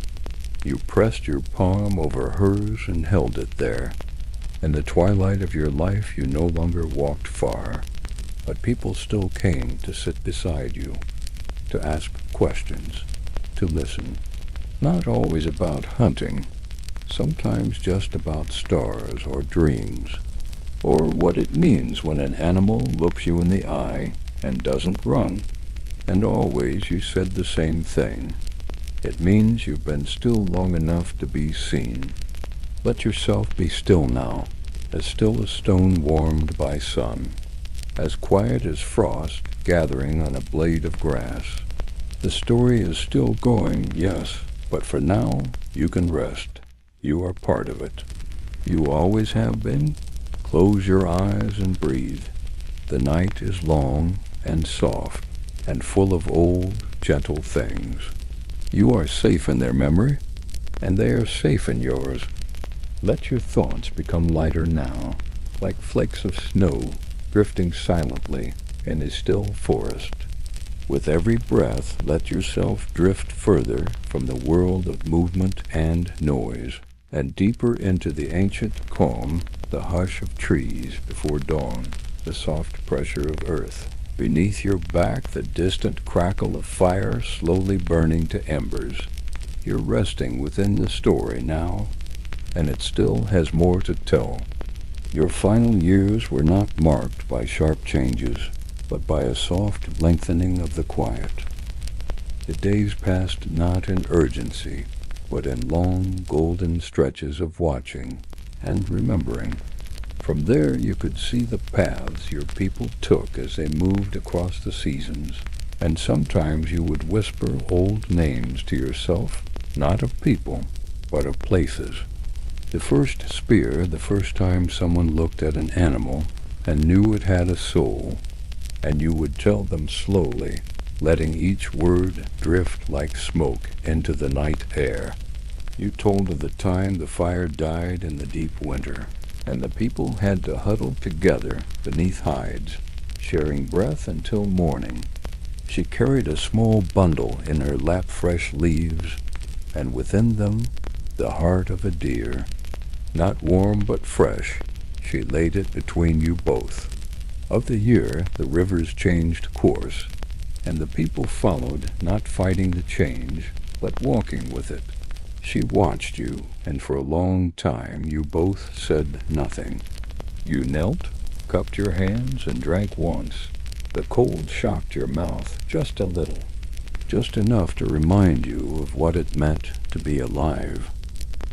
You pressed your palm over hers and held it there. In the twilight of your life you no longer walked far, but people still came to sit beside you, to ask questions, to listen. Not always about hunting, sometimes just about stars or dreams, or what it means when an animal looks you in the eye and doesn't run. And always you said the same thing. It means you've been still long enough to be seen. Let yourself be still now, as still as stone warmed by sun, as quiet as frost gathering on a blade of grass. The story is still going, yes, but for now you can rest. You are part of it. You always have been. Close your eyes and breathe. The night is long and soft and full of old, gentle things. You are safe in their memory, and they are safe in yours. Let your thoughts become lighter now, like flakes of snow drifting silently in a still forest. With every breath, let yourself drift further from the world of movement and noise, and deeper into the ancient calm, the hush of trees before dawn, the soft pressure of earth. Beneath your back, the distant crackle of fire slowly burning to embers. You're resting within the story now, and it still has more to tell. Your final years were not marked by sharp changes, but by a soft lengthening of the quiet. The days passed not in urgency, but in long, golden stretches of watching and remembering. From there you could see the paths your people took as they moved across the seasons, and sometimes you would whisper old names to yourself, not of people, but of places. The first spear, the first time someone looked at an animal and knew it had a soul, and you would tell them slowly, letting each word drift like smoke into the night air. You told of the time the fire died in the deep winter, and the people had to huddle together beneath hides, sharing breath until morning. She carried a small bundle in her lap, fresh leaves, and within them the heart of a deer. Not warm but fresh, she laid it between you both. Of the year, the rivers changed course, and the people followed, not fighting the change, but walking with it. She watched you, and for a long time you both said nothing. You knelt, cupped your hands, and drank once. The cold shocked your mouth just a little, just enough to remind you of what it meant to be alive.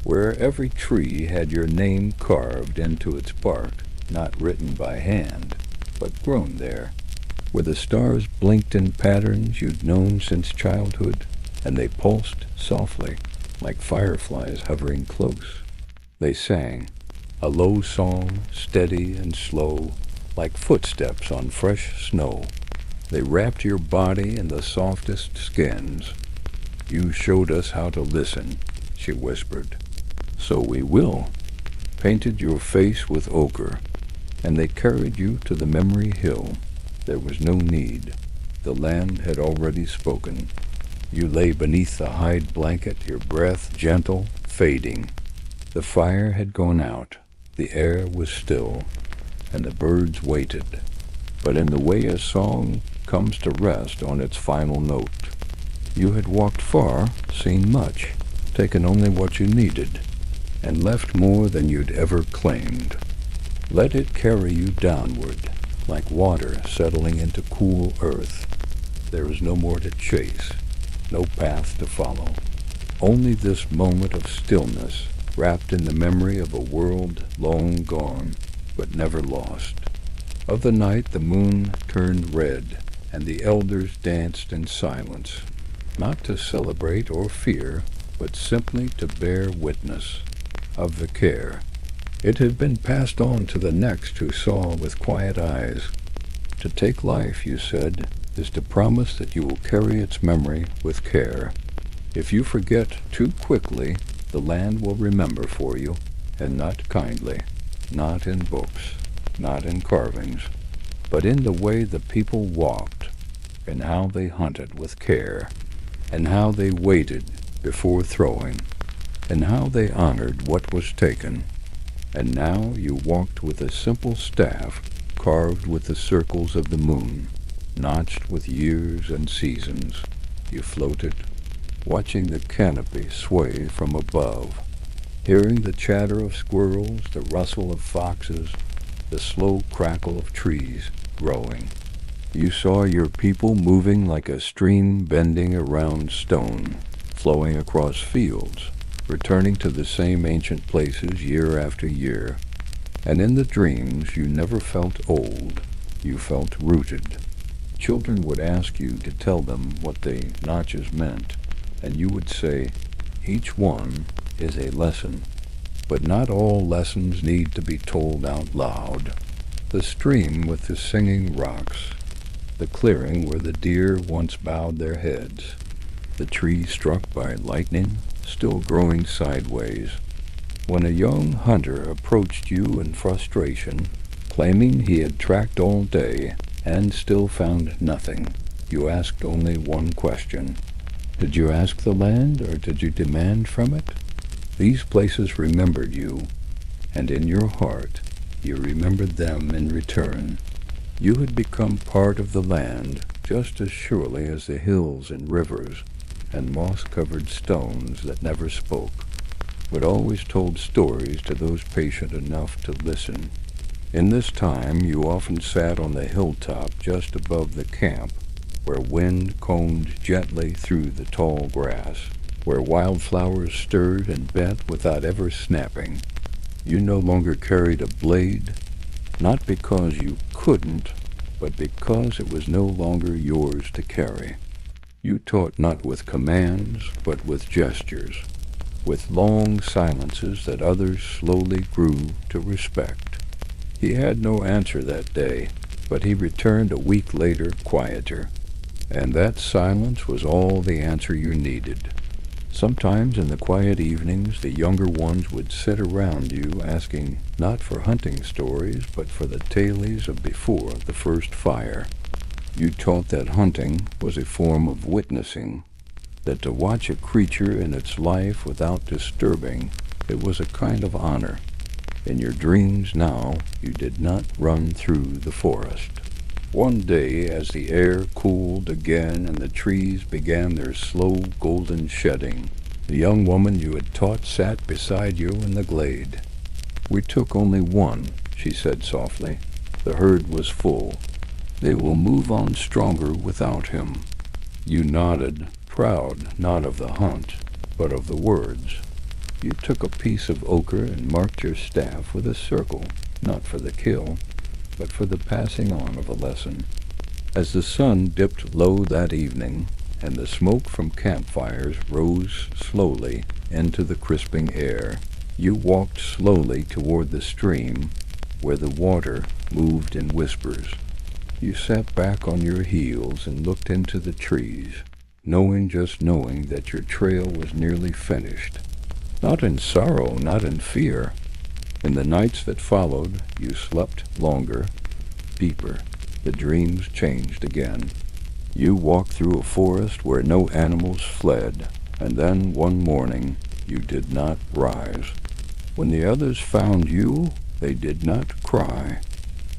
Where every tree had your name carved into its bark, not written by hand, but grown there. Where the stars blinked in patterns you'd known since childhood, and they pulsed softly, like fireflies hovering close. They sang, a low song, steady and slow, like footsteps on fresh snow. They wrapped your body in the softest skins. You showed us how to listen, she whispered. So we will. Painted your face with ochre, and they carried you to the memory hill. There was no need. The land had already spoken. You lay beneath the hide blanket, your breath gentle, fading. The fire had gone out. The air was still, and the birds waited. But in the way a song comes to rest on its final note, you had walked far, seen much, taken only what you needed, and left more than you'd ever claimed. Let it carry you downward, like water settling into cool earth. There is no more to chase, no path to follow. Only this moment of stillness, wrapped in the memory of a world long gone, but never lost. Of the night the moon turned red, and the elders danced in silence, not to celebrate or fear, but simply to bear witness of the care. It had been passed on to the next who saw with quiet eyes. To take life, you said, is to promise that you will carry its memory with care. If you forget too quickly, the land will remember for you, and not kindly, not in books, not in carvings, but in the way the people walked, and how they hunted with care, and how they waited before throwing, and how they honored what was taken. And now you walked with a simple staff carved with the circles of the moon, notched with years and seasons. You floated, watching the canopy sway from above, hearing the chatter of squirrels, the rustle of foxes, the slow crackle of trees growing. You saw your people moving like a stream bending around stone, flowing across fields, returning to the same ancient places year after year. And in the dreams you never felt old, you felt rooted. Children would ask you to tell them what the notches meant, and you would say, each one is a lesson. But not all lessons need to be told out loud. The stream with the singing rocks, the clearing where the deer once bowed their heads, the tree struck by lightning, still growing sideways. When a young hunter approached you in frustration, claiming he had tracked all day and still found nothing, you asked only one question. Did you ask the land, or did you demand from it? These places remembered you, and in your heart you remembered them in return. You had become part of the land just as surely as the hills and rivers and moss-covered stones that never spoke, but always told stories to those patient enough to listen. In this time you often sat on the hilltop just above the camp, where wind combed gently through the tall grass, where wildflowers stirred and bent without ever snapping. You no longer carried a blade, not because you couldn't, but because it was no longer yours to carry. You taught not with commands, but with gestures, with long silences that others slowly grew to respect. He had no answer that day, but he returned a week later quieter, and that silence was all the answer you needed. Sometimes in the quiet evenings the younger ones would sit around you asking not for hunting stories, but for the tales of before the first fire. You taught that hunting was a form of witnessing, that to watch a creature in its life without disturbing, it was a kind of honor. In your dreams now, you did not run through the forest. One day, as the air cooled again and the trees began their slow golden shedding, the young woman you had taught sat beside you in the glade. "We took only one," she said softly. "The herd was full. They will move on stronger without him." You nodded, proud not of the hunt, but of the words. You took a piece of ochre and marked your staff with a circle, not for the kill, but for the passing on of a lesson. As the sun dipped low that evening, and the smoke from campfires rose slowly into the crisping air, you walked slowly toward the stream, where the water moved in whispers. You sat back on your heels and looked into the trees, knowing that your trail was nearly finished. Not in sorrow, not in fear. In the nights that followed, you slept longer, deeper. The dreams changed again. You walked through a forest where no animals fled, and then one morning you did not rise. When the others found you, they did not cry.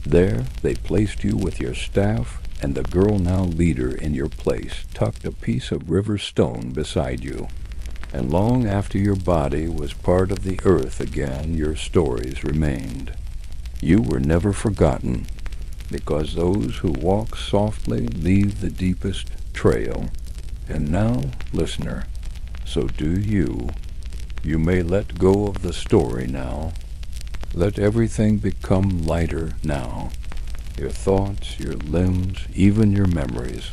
There they placed you with your staff, and the girl now leader in your place tucked a piece of river stone beside you. And long after your body was part of the earth again, your stories remained. You were never forgotten, because those who walk softly leave the deepest trail. And now, listener, so do you. You may let go of the story now. Let everything become lighter now. Your thoughts, your limbs, even your memories.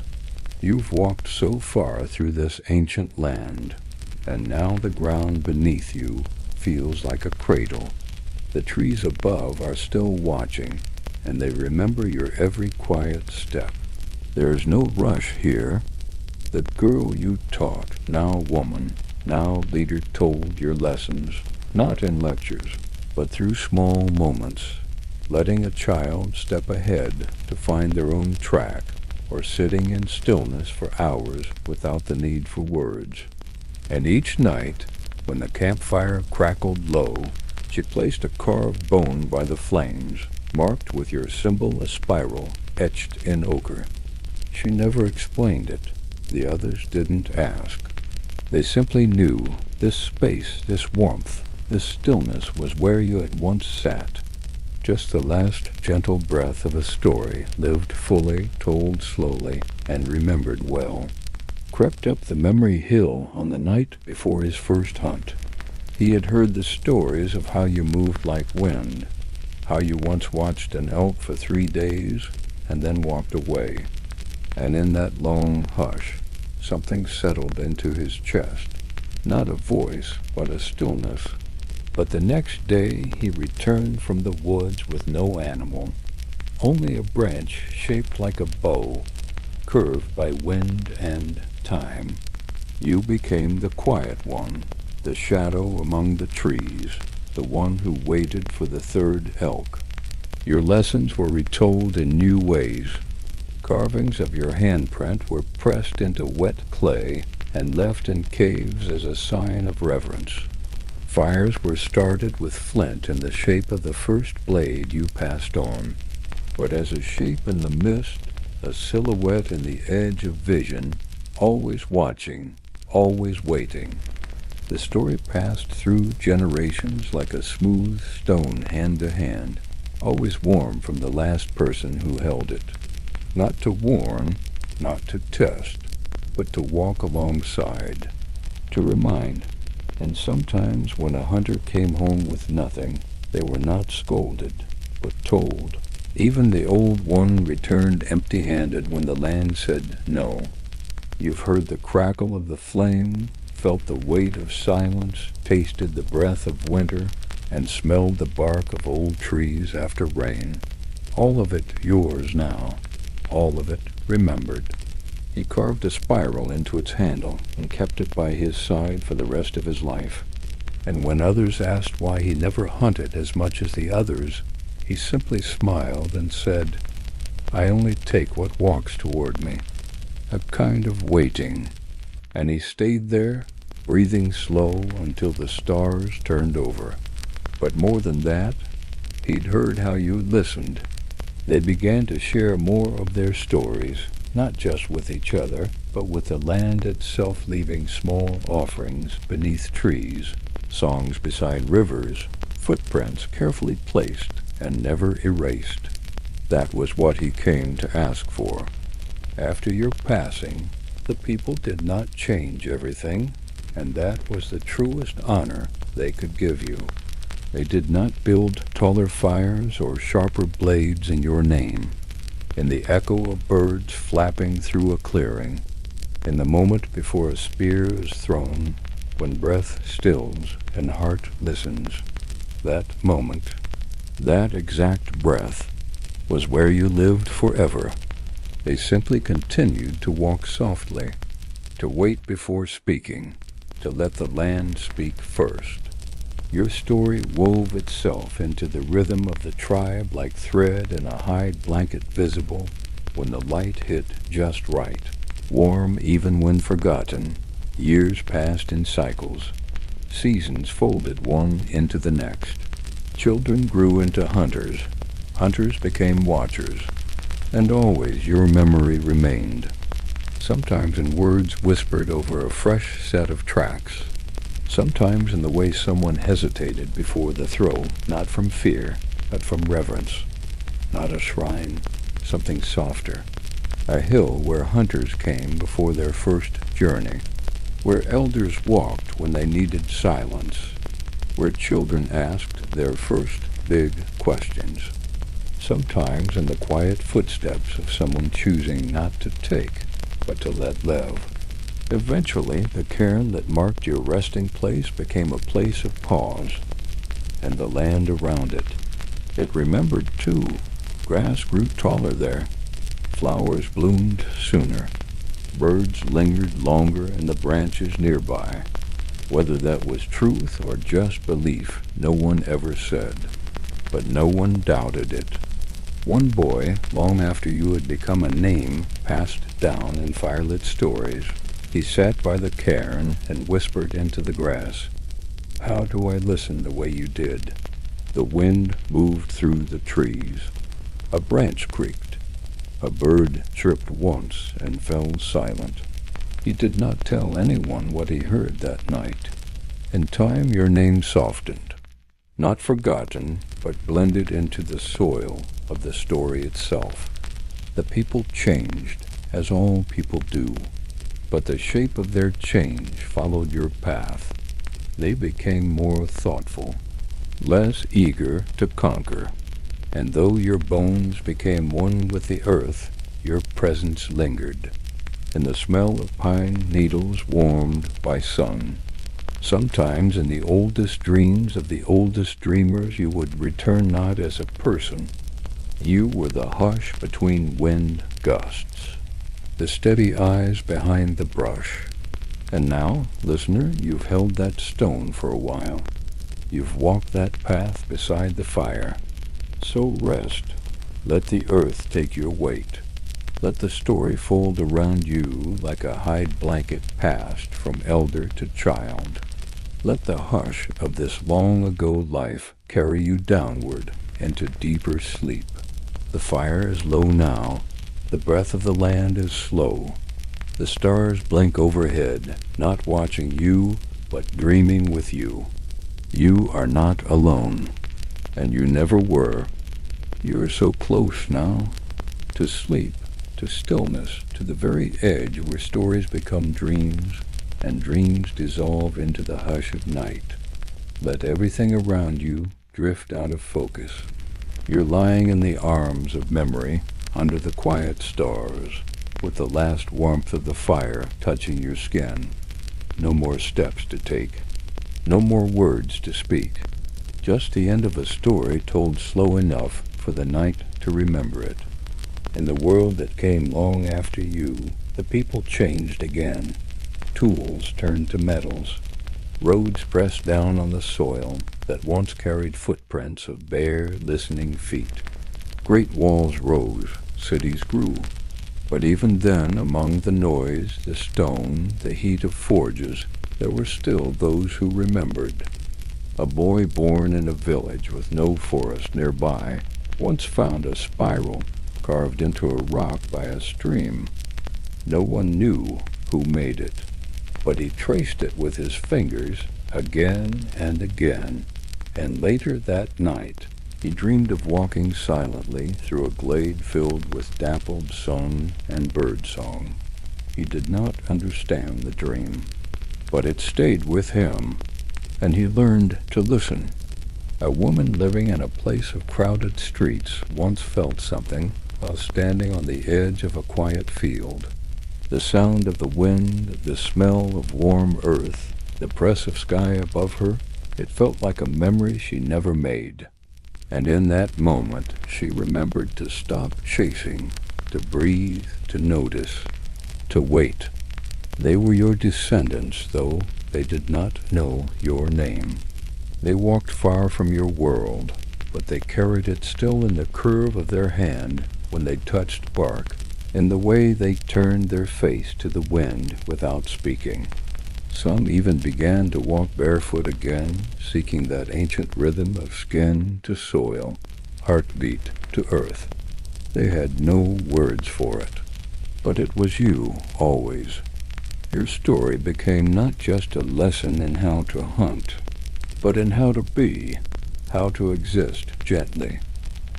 You've walked so far through this ancient land, and now the ground beneath you feels like a cradle. The trees above are still watching, and they remember your every quiet step. There is no rush here. The girl you taught, now woman, now leader, told your lessons, not in lectures, but through small moments, letting a child step ahead to find their own track, or sitting in stillness for hours without the need for words. And each night, when the campfire crackled low, she placed a carved bone by the flames, marked with your symbol, a spiral etched in ochre. She never explained it. The others didn't ask. They simply knew this space, this warmth, this stillness was where you had once sat. Just the last gentle breath of a story, lived fully, told slowly, and remembered well. Crept up the memory hill on the night before his first hunt. He had heard the stories of how you moved like wind, how you once watched an elk for 3 days and then walked away. And in that long hush, something settled into his chest. Not a voice, but a stillness. But the next day he returned from the woods with no animal, only a branch shaped like a bow, curved by wind and time. You became the quiet one, the shadow among the trees, the one who waited for the third elk. Your lessons were retold in new ways. Carvings of your handprint were pressed into wet clay and left in caves as a sign of reverence. Fires were started with flint in the shape of the first blade you passed on, but as a shape in the mist, a silhouette in the edge of vision, always watching, always waiting. The story passed through generations like a smooth stone hand to hand, always warm from the last person who held it. Not to warn, not to test, but to walk alongside, to remind. And sometimes when a hunter came home with nothing, they were not scolded, but told. Even the old one returned empty-handed when the land said no. You've heard the crackle of the flame, felt the weight of silence, tasted the breath of winter, and smelled the bark of old trees after rain. All of it yours now, all of it remembered. He carved a spiral into its handle and kept it by his side for the rest of his life. And when others asked why he never hunted as much as the others, he simply smiled and said, "I only take what walks toward me." A kind of waiting. And he stayed there, breathing slow until the stars turned over. But more than that, he'd heard how you listened. They began to share more of their stories, not just with each other, but with the land itself, leaving small offerings beneath trees, songs beside rivers, footprints carefully placed and never erased. That was what he came to ask for. After your passing, the people did not change everything, and that was the truest honor they could give you. They did not build taller fires or sharper blades in your name. In the echo of birds flapping through a clearing, in the moment before a spear is thrown, when breath stills and heart listens, that moment, that exact breath, was where you lived forever. They simply continued to walk softly, to wait before speaking, to let the land speak first. Your story wove itself into the rhythm of the tribe like thread in a hide blanket visible when the light hit just right, warm even when forgotten. Years passed in cycles. Seasons folded one into the next. Children grew into hunters. Hunters became watchers. And always your memory remained, sometimes in words whispered over a fresh set of tracks, sometimes in the way someone hesitated before the throw, not from fear, but from reverence. Not a shrine, something softer. A hill where hunters came before their first journey, where elders walked when they needed silence, where children asked their first big questions. Sometimes in the quiet footsteps of someone choosing not to take, but to let live. Eventually, the cairn that marked your resting place became a place of pause, and the land around it. It remembered, too. Grass grew taller there. Flowers bloomed sooner. Birds lingered longer in the branches nearby. Whether that was truth or just belief, no one ever said, but no one doubted it. One boy, long after you had become a name passed down in firelit stories, he sat by the cairn and whispered into the grass, "How do I listen the way you did?" The wind moved through the trees. A branch creaked. A bird chirped once and fell silent. He did not tell anyone what he heard that night. In time your name softened, not forgotten, but blended into the soil of the story itself. The people changed, as all people do, but the shape of their change followed your path. They became more thoughtful, less eager to conquer, and though your bones became one with the earth, your presence lingered, in the smell of pine needles warmed by sun. Sometimes in the oldest dreams of the oldest dreamers you would return not as a person. You were the hush between wind gusts, the steady eyes behind the brush. And now, listener, you've held that stone for a while. You've walked that path beside the fire. So rest. Let the earth take your weight. Let the story fold around you like a hide blanket passed from elder to child. Let the hush of this long-ago life carry you downward into deeper sleep. The fire is low now. The breath of the land is slow. The stars blink overhead, not watching you, but dreaming with you. You are not alone, and you never were. You are so close now, to sleep, to stillness, to the very edge where stories become dreams, and dreams dissolve into the hush of night. Let everything around you drift out of focus. You're lying in the arms of memory, under the quiet stars, with the last warmth of the fire touching your skin. No more steps to take. No more words to speak. Just the end of a story told slow enough for the night to remember it. In the world that came long after you, the people changed again. Tools turned to metals. Roads pressed down on the soil that once carried footprints of bare, listening feet. Great walls rose, cities grew. But even then, among the noise, the stone, the heat of forges, there were still those who remembered. A boy born in a village with no forest nearby once found a spiral carved into a rock by a stream. No one knew who made it, but he traced it with his fingers again and again, and later that night he dreamed of walking silently through a glade filled with dappled sun and birdsong. He did not understand the dream, but it stayed with him, and he learned to listen. A woman living in a place of crowded streets once felt something while standing on the edge of a quiet field. The sound of the wind, the smell of warm earth, the press of sky above her, it felt like a memory she never made. And in that moment she remembered to stop chasing, to breathe, to notice, to wait. They were your descendants, though they did not know your name. They walked far from your world, but they carried it still in the curve of their hand when they touched bark, in the way they turned their face to the wind without speaking. Some even began to walk barefoot again, seeking that ancient rhythm of skin to soil, heartbeat to earth. They had no words for it, but it was you, always. Your story became not just a lesson in how to hunt, but in how to be, how to exist gently,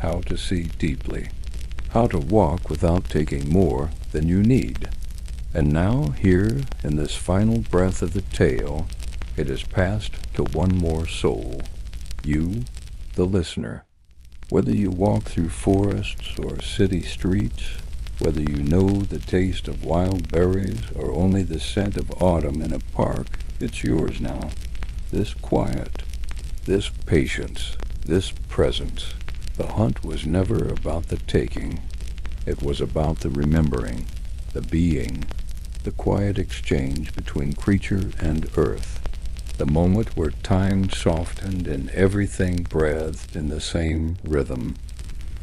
how to see deeply, how to walk without taking more than you need. And now, here, in this final breath of the tale, it is passed to one more soul, you, the listener. Whether you walk through forests or city streets, whether you know the taste of wild berries or only the scent of autumn in a park, it's yours now. This quiet, this patience, this presence. The hunt was never about the taking. It was about the remembering, the being, the quiet exchange between creature and earth, the moment where time softened and everything breathed in the same rhythm.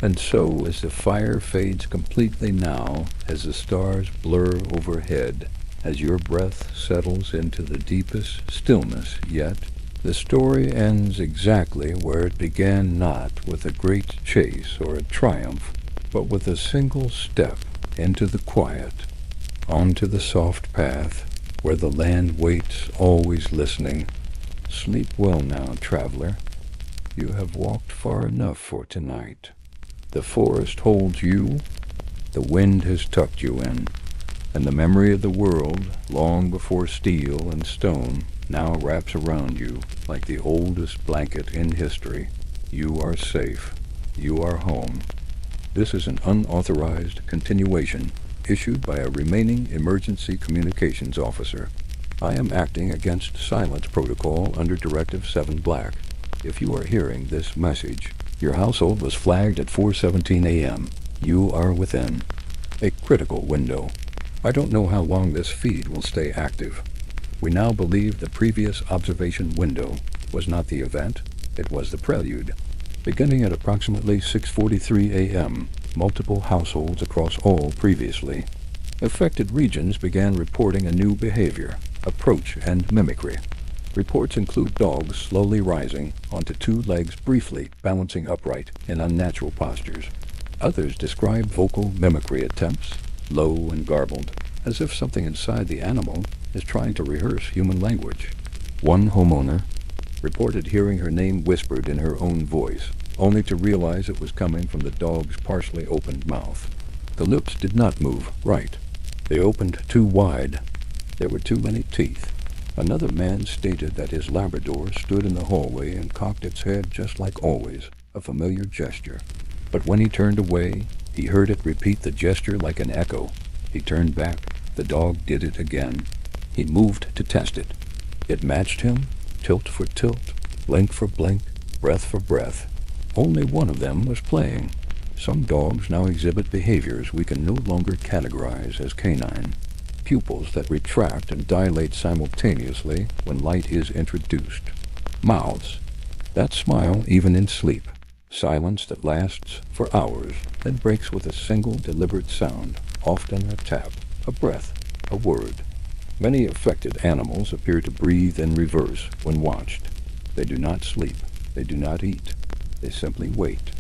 And so, as the fire fades completely now, as the stars blur overhead, as your breath settles into the deepest stillness yet, the story ends exactly where it began, not with a great chase or a triumph, but with a single step into the quiet, onto the soft path where the land waits, always listening. Sleep well now, traveler. You have walked far enough for tonight. The forest holds you, the wind has tucked you in, and the memory of the world, long before steel and stone, now wraps around you like the oldest blanket in history. You are safe. You are home. This is an unauthorized continuation issued by a remaining emergency communications officer. I am acting against silence protocol under Directive 7 Black. If you are hearing this message, your household was flagged at 4:17 a.m. You are within a critical window. I don't know how long this feed will stay active. We now believe the previous observation window was not the event, it was the prelude. Beginning at approximately 6:43 a.m., multiple households across all previously affected regions began reporting a new behavior, approach, and mimicry. Reports include dogs slowly rising onto two legs, briefly balancing upright in unnatural postures. Others describe vocal mimicry attempts, low and garbled, as if something inside the animal is trying to rehearse human language. One homeowner reported hearing her name whispered in her own voice, only to realize it was coming from the dog's partially opened mouth. The lips did not move right. They opened too wide. There were too many teeth. Another man stated that his Labrador stood in the hallway and cocked its head just like always, a familiar gesture. But when he turned away, he heard it repeat the gesture like an echo. He turned back. The dog did it again. He moved to test it. It matched him, tilt for tilt, blink for blink, breath for breath. Only one of them was playing. Some dogs now exhibit behaviors we can no longer categorize as canine. Pupils that retract and dilate simultaneously when light is introduced. Mouths that smile even in sleep. Silence that lasts for hours, then breaks with a single deliberate sound, often a tap, a breath, a word. Many affected animals appear to breathe in reverse when watched. They do not sleep. They do not eat. They simply wait.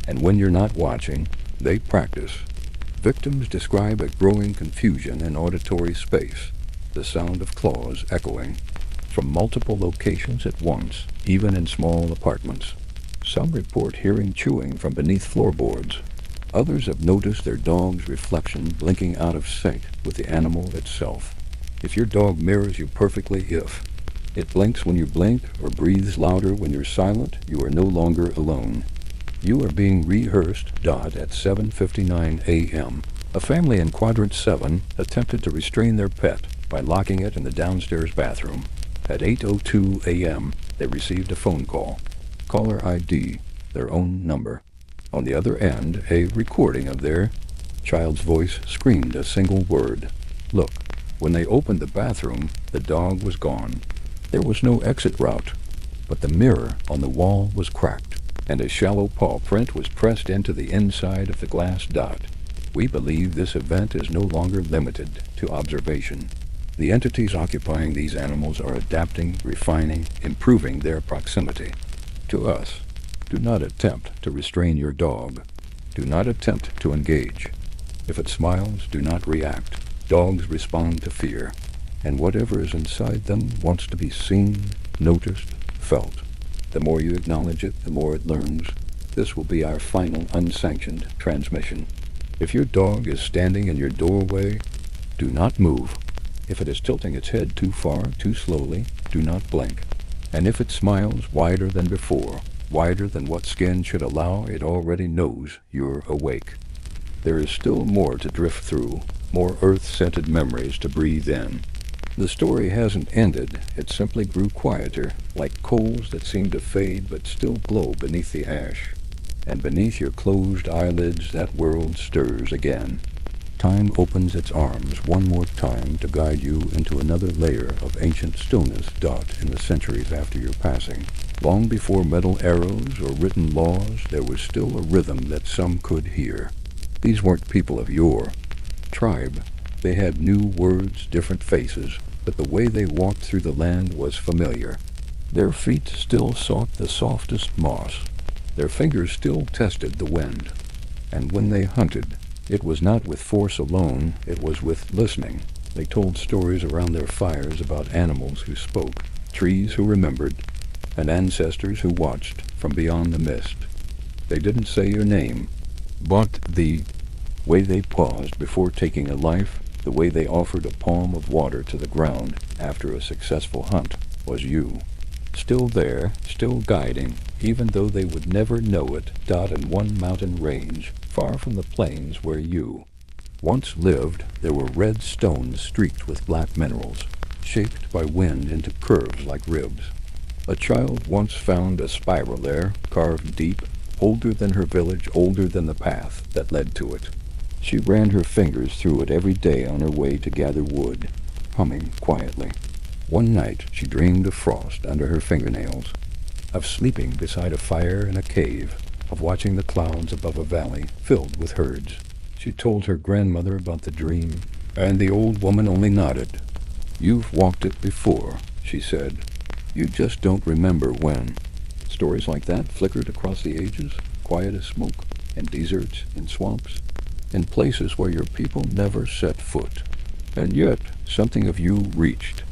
And when you're not watching, they practice. Victims describe a growing confusion in auditory space, the sound of claws echoing from multiple locations at once, even in small apartments. Some report hearing chewing from beneath floorboards. Others have noticed their dog's reflection blinking out of sync with the animal itself. If your dog mirrors you perfectly, if it blinks when you blink or breathes louder when you're silent, you are no longer alone. You are being rehearsed. At 7:59 a.m. A family in Quadrant 7 attempted to restrain their pet by locking it in the downstairs bathroom. At 8:02 a.m., they received a phone call. Caller ID, their own number. On the other end, a recording of their child's voice screamed a single word. Look. When they opened the bathroom, the dog was gone. There was no exit route, but the mirror on the wall was cracked, and a shallow paw print was pressed into the inside of the glass dot. We believe this event is no longer limited to observation. The entities occupying these animals are adapting, refining, improving their proximity to us. Do not attempt to restrain your dog. Do not attempt to engage. If it smiles, do not react. Dogs respond to fear, and whatever is inside them wants to be seen, noticed, felt. The more you acknowledge it, the more it learns. This will be our final unsanctioned transmission. If your dog is standing in your doorway, do not move. If it is tilting its head too far, too slowly, do not blink. And if it smiles wider than before, wider than what skin should allow, it already knows you're awake. There is still more to drift through, more earth-scented memories to breathe in. The story hasn't ended, it simply grew quieter, like coals that seem to fade but still glow beneath the ash. And beneath your closed eyelids, that world stirs again. Time opens its arms one more time to guide you into another layer of ancient stillness. In the centuries after your passing. Long before metal arrows or written laws, there was still a rhythm that some could hear. These weren't people of your tribe. They had new words, different faces, but the way they walked through the land was familiar. Their feet still sought the softest moss. Their fingers still tested the wind. And when they hunted, It was not with force alone, it was with listening. They told stories around their fires about animals who spoke, trees who remembered, and ancestors who watched from beyond the mist. They didn't say your name, but the way they paused before taking a life, the way they offered a palm of water to the ground after a successful hunt, was you. Still there, still guiding, even though they would never know it, dot in one mountain range, far from the plains where you once lived. There were red stones streaked with black minerals, shaped by wind into curves like ribs. A child once found a spiral there, carved deep, older than her village, older than the path that led to it. She ran her fingers through it every day on her way to gather wood, humming quietly. One night she dreamed of frost under her fingernails, of sleeping beside a fire in a cave, of watching the clouds above a valley filled with herds. She told her grandmother about the dream, and the old woman only nodded. "You've walked it before," she said. "You just don't remember when." Stories like that flickered across the ages, quiet as smoke, in deserts, in swamps, in places where your people never set foot. And yet, something of you reached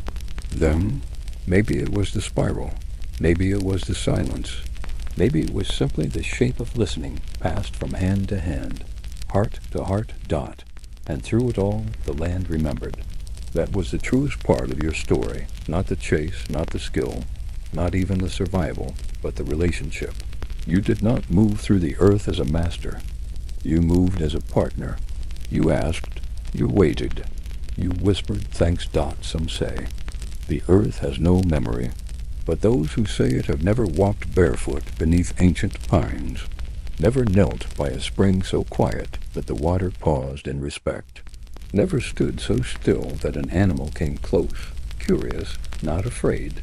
them. Maybe it was the spiral. Maybe it was the silence. Maybe it was simply the shape of listening, passed from hand to hand, heart to heart, dot. And through it all, the land remembered. That was the truest part of your story. Not the chase, not the skill, not even the survival, but the relationship. You did not move through the earth as a master. You moved as a partner. You asked. You waited. You whispered, thanks, dot, some say. The earth has no memory, but those who say it have never walked barefoot beneath ancient pines, never knelt by a spring so quiet that the water paused in respect, never stood so still that an animal came close, curious, not afraid.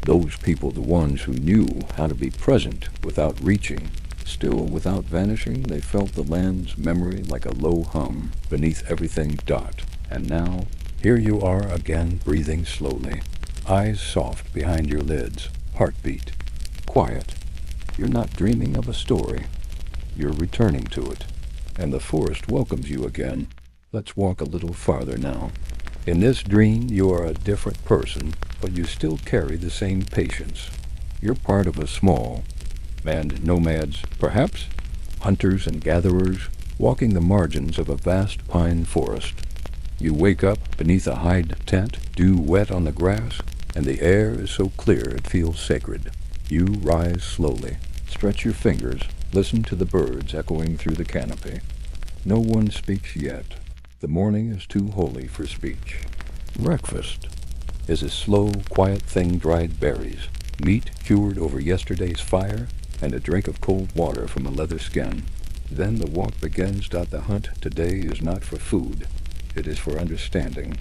Those people, the ones who knew how to be present without reaching, still without vanishing, they felt the land's memory like a low hum beneath everything, dot. And now, here you are again, breathing slowly, eyes soft behind your lids, heartbeat, quiet. You're not dreaming of a story. You're returning to it. And the forest welcomes you again. Let's walk a little farther now. In this dream, you are a different person, but you still carry the same patience. You're part of a small band, nomads, perhaps, hunters and gatherers, walking the margins of a vast pine forest. You wake up beneath a hide tent, dew wet on the grass, and the air is so clear it feels sacred. You rise slowly, stretch your fingers, listen to the birds echoing through the canopy. No one speaks yet. The morning is too holy for speech. Breakfast is a slow, quiet thing, dried berries, meat cured over yesterday's fire, and a drink of cold water from a leather skin. Then the walk begins. The hunt today is not for food. It is for understanding.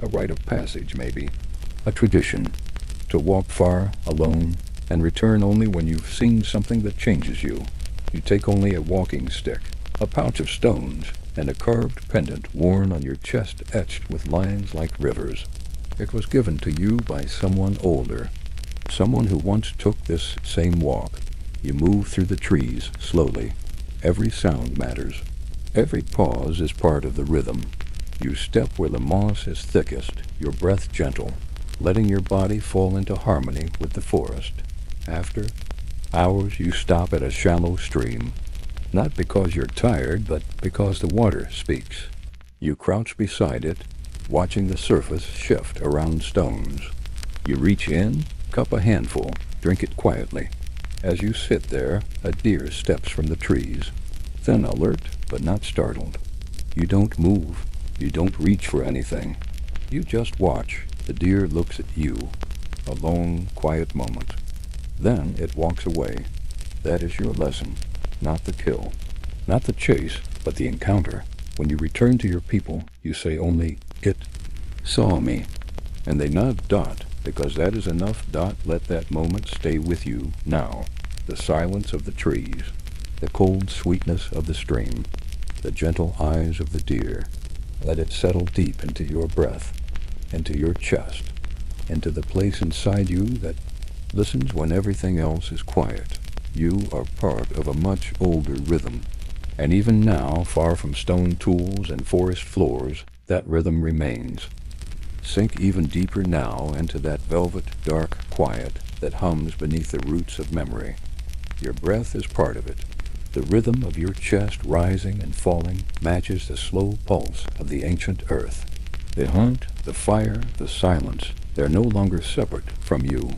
A rite of passage, maybe. A tradition. To walk far, alone, and return only when you've seen something that changes you. You take only a walking stick, a pouch of stones, and a carved pendant worn on your chest etched with lines like rivers. It was given to you by someone older, someone who once took this same walk. You move through the trees, slowly. Every sound matters. Every pause is part of the rhythm. You step where the moss is thickest, your breath gentle, letting your body fall into harmony with the forest. After hours, you stop at a shallow stream, not because you're tired, but because the water speaks. You crouch beside it, watching the surface shift around stones. You reach in, cup a handful, drink it quietly. As you sit there, a deer steps from the trees, then alert but not startled. You don't move. You don't reach for anything. You just watch. The deer looks at you. A long, quiet moment. Then it walks away. That is your lesson. Not the kill. Not the chase, but the encounter. When you return to your people, you say only, "It saw me." And they nod, dot, because that is enough, dot. Let that moment stay with you now. The silence of the trees. The cold sweetness of the stream. The gentle eyes of the deer. Let it settle deep into your breath, into your chest, into the place inside you that listens when everything else is quiet. You are part of a much older rhythm, And even now, far from stone tools and forest floors, that rhythm remains. Sink even deeper now into that velvet, dark quiet that hums beneath the roots of memory. Your breath is part of it. The rhythm of your chest rising and falling matches the slow pulse of the ancient earth. The hunt, the fire, the silence, they're no longer separate from you.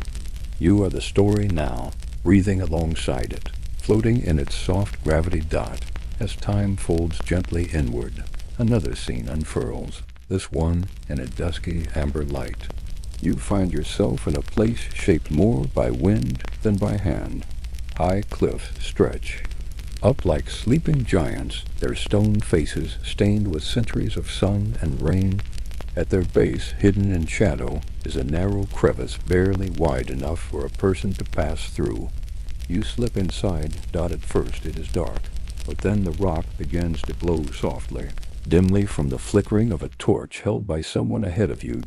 You are the story now, breathing alongside it, floating in its soft gravity dot. As time folds gently inward, another scene unfurls, this one in a dusky amber light. You find yourself in a place shaped more by wind than by hand. High cliffs stretch up like sleeping giants, their stone faces stained with centuries of sun and rain. At their base, hidden in shadow, is a narrow crevice barely wide enough for a person to pass through. You slip inside. At first it is dark, but then the rock begins to glow softly, dimly from the flickering of a torch held by someone ahead of you.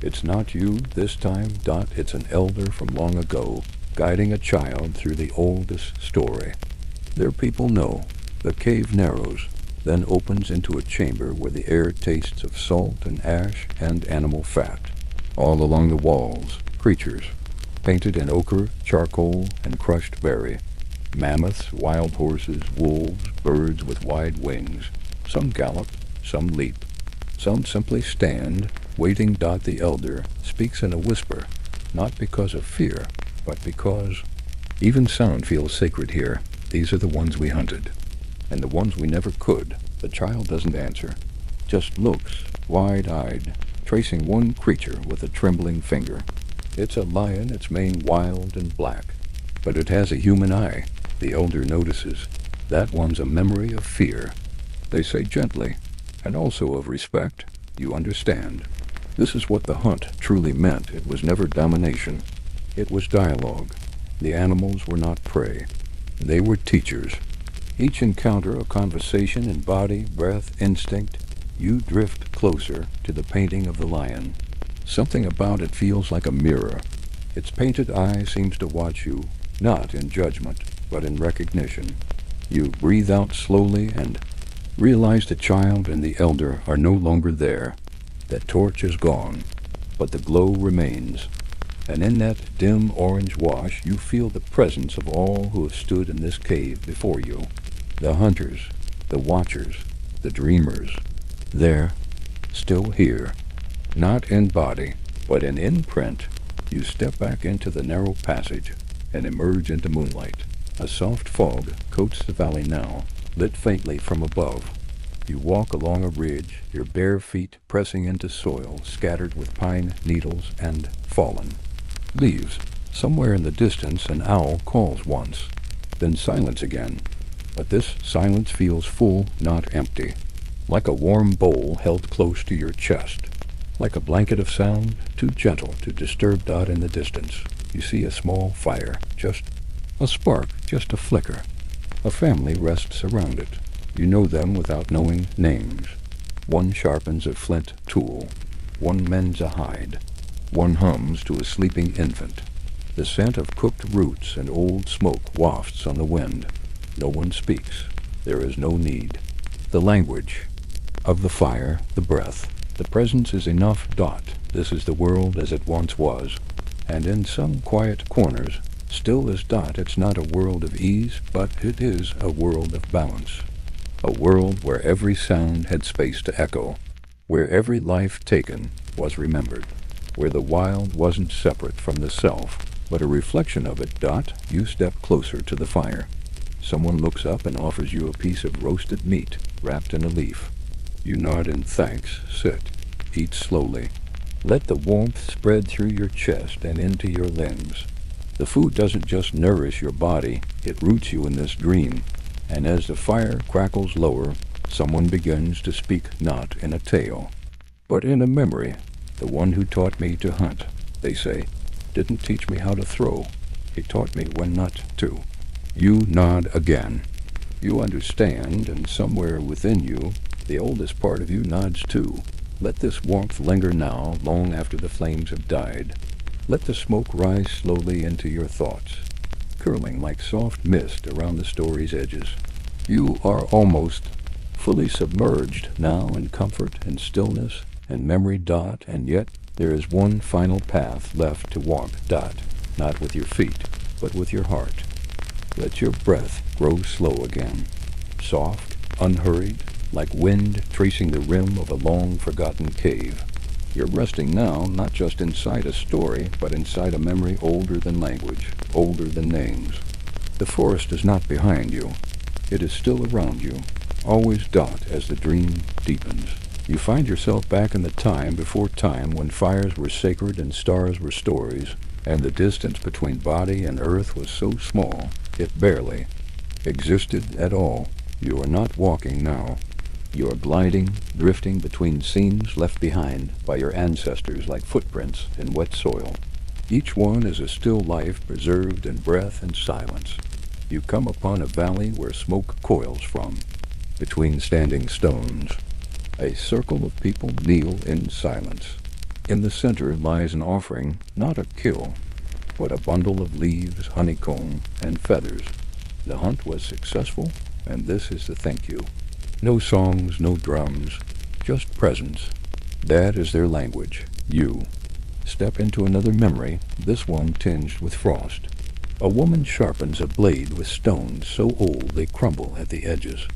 It's not you this time. It's an elder from long ago, guiding a child through the oldest story. Their people know. The cave narrows, then opens into a chamber where the air tastes of salt and ash and animal fat. All along the walls, creatures, painted in ochre, charcoal, and crushed berry. Mammoths, wild horses, wolves, birds with wide wings. Some gallop, some leap. Some simply stand, waiting. The elder speaks in a whisper, not because of fear, but because even sound feels sacred here. These are the ones we hunted, and the ones we never could. The child doesn't answer, just looks, wide-eyed, tracing one creature with a trembling finger. It's a lion, its mane wild and black, but it has a human eye. The elder notices. That one's a memory of fear. They say gently, and also of respect. You understand. This is what the hunt truly meant. It was never domination. It was dialogue. The animals were not prey. They were teachers. Each encounter a conversation in body, breath, instinct. You drift closer to the painting of the lion. Something about it feels like a mirror. Its painted eye seems to watch you, not in judgment, but in recognition. You breathe out slowly and realize the child and the elder are no longer there. That torch is gone, but the glow remains. And in that dim orange wash, you feel the presence of all who have stood in this cave before you. The hunters, the watchers, the dreamers. They're still here. Not in body, but in imprint. You step back into the narrow passage and emerge into moonlight. A soft fog coats the valley now, lit faintly from above. You walk along a ridge, your bare feet pressing into soil scattered with pine needles and fallen leaves. Somewhere in the distance an owl calls once, then silence again. But this silence feels full, not empty. Like a warm bowl held close to your chest. Like a blanket of sound, too gentle to disturb. In the distance, you see a small fire, just a spark, just a flicker. A family rests around it. You know them without knowing names. One sharpens a flint tool. One mends a hide. One hums to a sleeping infant. The scent of cooked roots and old smoke wafts on the wind. No one speaks. There is no need. The language of the fire, the breath, the presence is enough. This is the world as it once was. And in some quiet corners, still as it's not a world of ease, but it is a world of balance. A world where every sound had space to echo. Where every life taken was remembered. Where the wild wasn't separate from the self, but a reflection of it. You step closer to the fire. Someone looks up and offers you a piece of roasted meat wrapped in a leaf. You nod in thanks, sit, eat slowly. Let the warmth spread through your chest and into your limbs. The food doesn't just nourish your body, it roots you in this dream. And as the fire crackles lower, someone begins to speak, not in a tale, but in a memory. The one who taught me to hunt, they say, didn't teach me how to throw. He taught me when not to. You nod again. You understand, and somewhere within you, the oldest part of you nods too. Let this warmth linger now, long after the flames have died. Let the smoke rise slowly into your thoughts, curling like soft mist around the story's edges. You are almost fully submerged now in comfort and stillness and memory. And yet there is one final path left to walk. Not with your feet, but with your heart. Let your breath grow slow again, soft, unhurried, like wind tracing the rim of a long-forgotten cave. You're resting now, not just inside a story, but inside a memory older than language, older than names. The forest is not behind you. It is still around you, always as the dream deepens. You find yourself back in the time before time, when fires were sacred and stars were stories, and the distance between body and earth was so small, it barely existed at all. You are not walking now. You are gliding, drifting between scenes left behind by your ancestors like footprints in wet soil. Each one is a still life preserved in breath and silence. You come upon a valley where smoke coils from, between standing stones. A circle of people kneel in silence. In the center lies an offering, not a kill, but a bundle of leaves, honeycomb, and feathers. The hunt was successful, and this is the thank you. No songs, no drums, just presence. That is their language, you. Step into another memory, this one tinged with frost. A woman sharpens a blade with stones so old they crumble at the edges.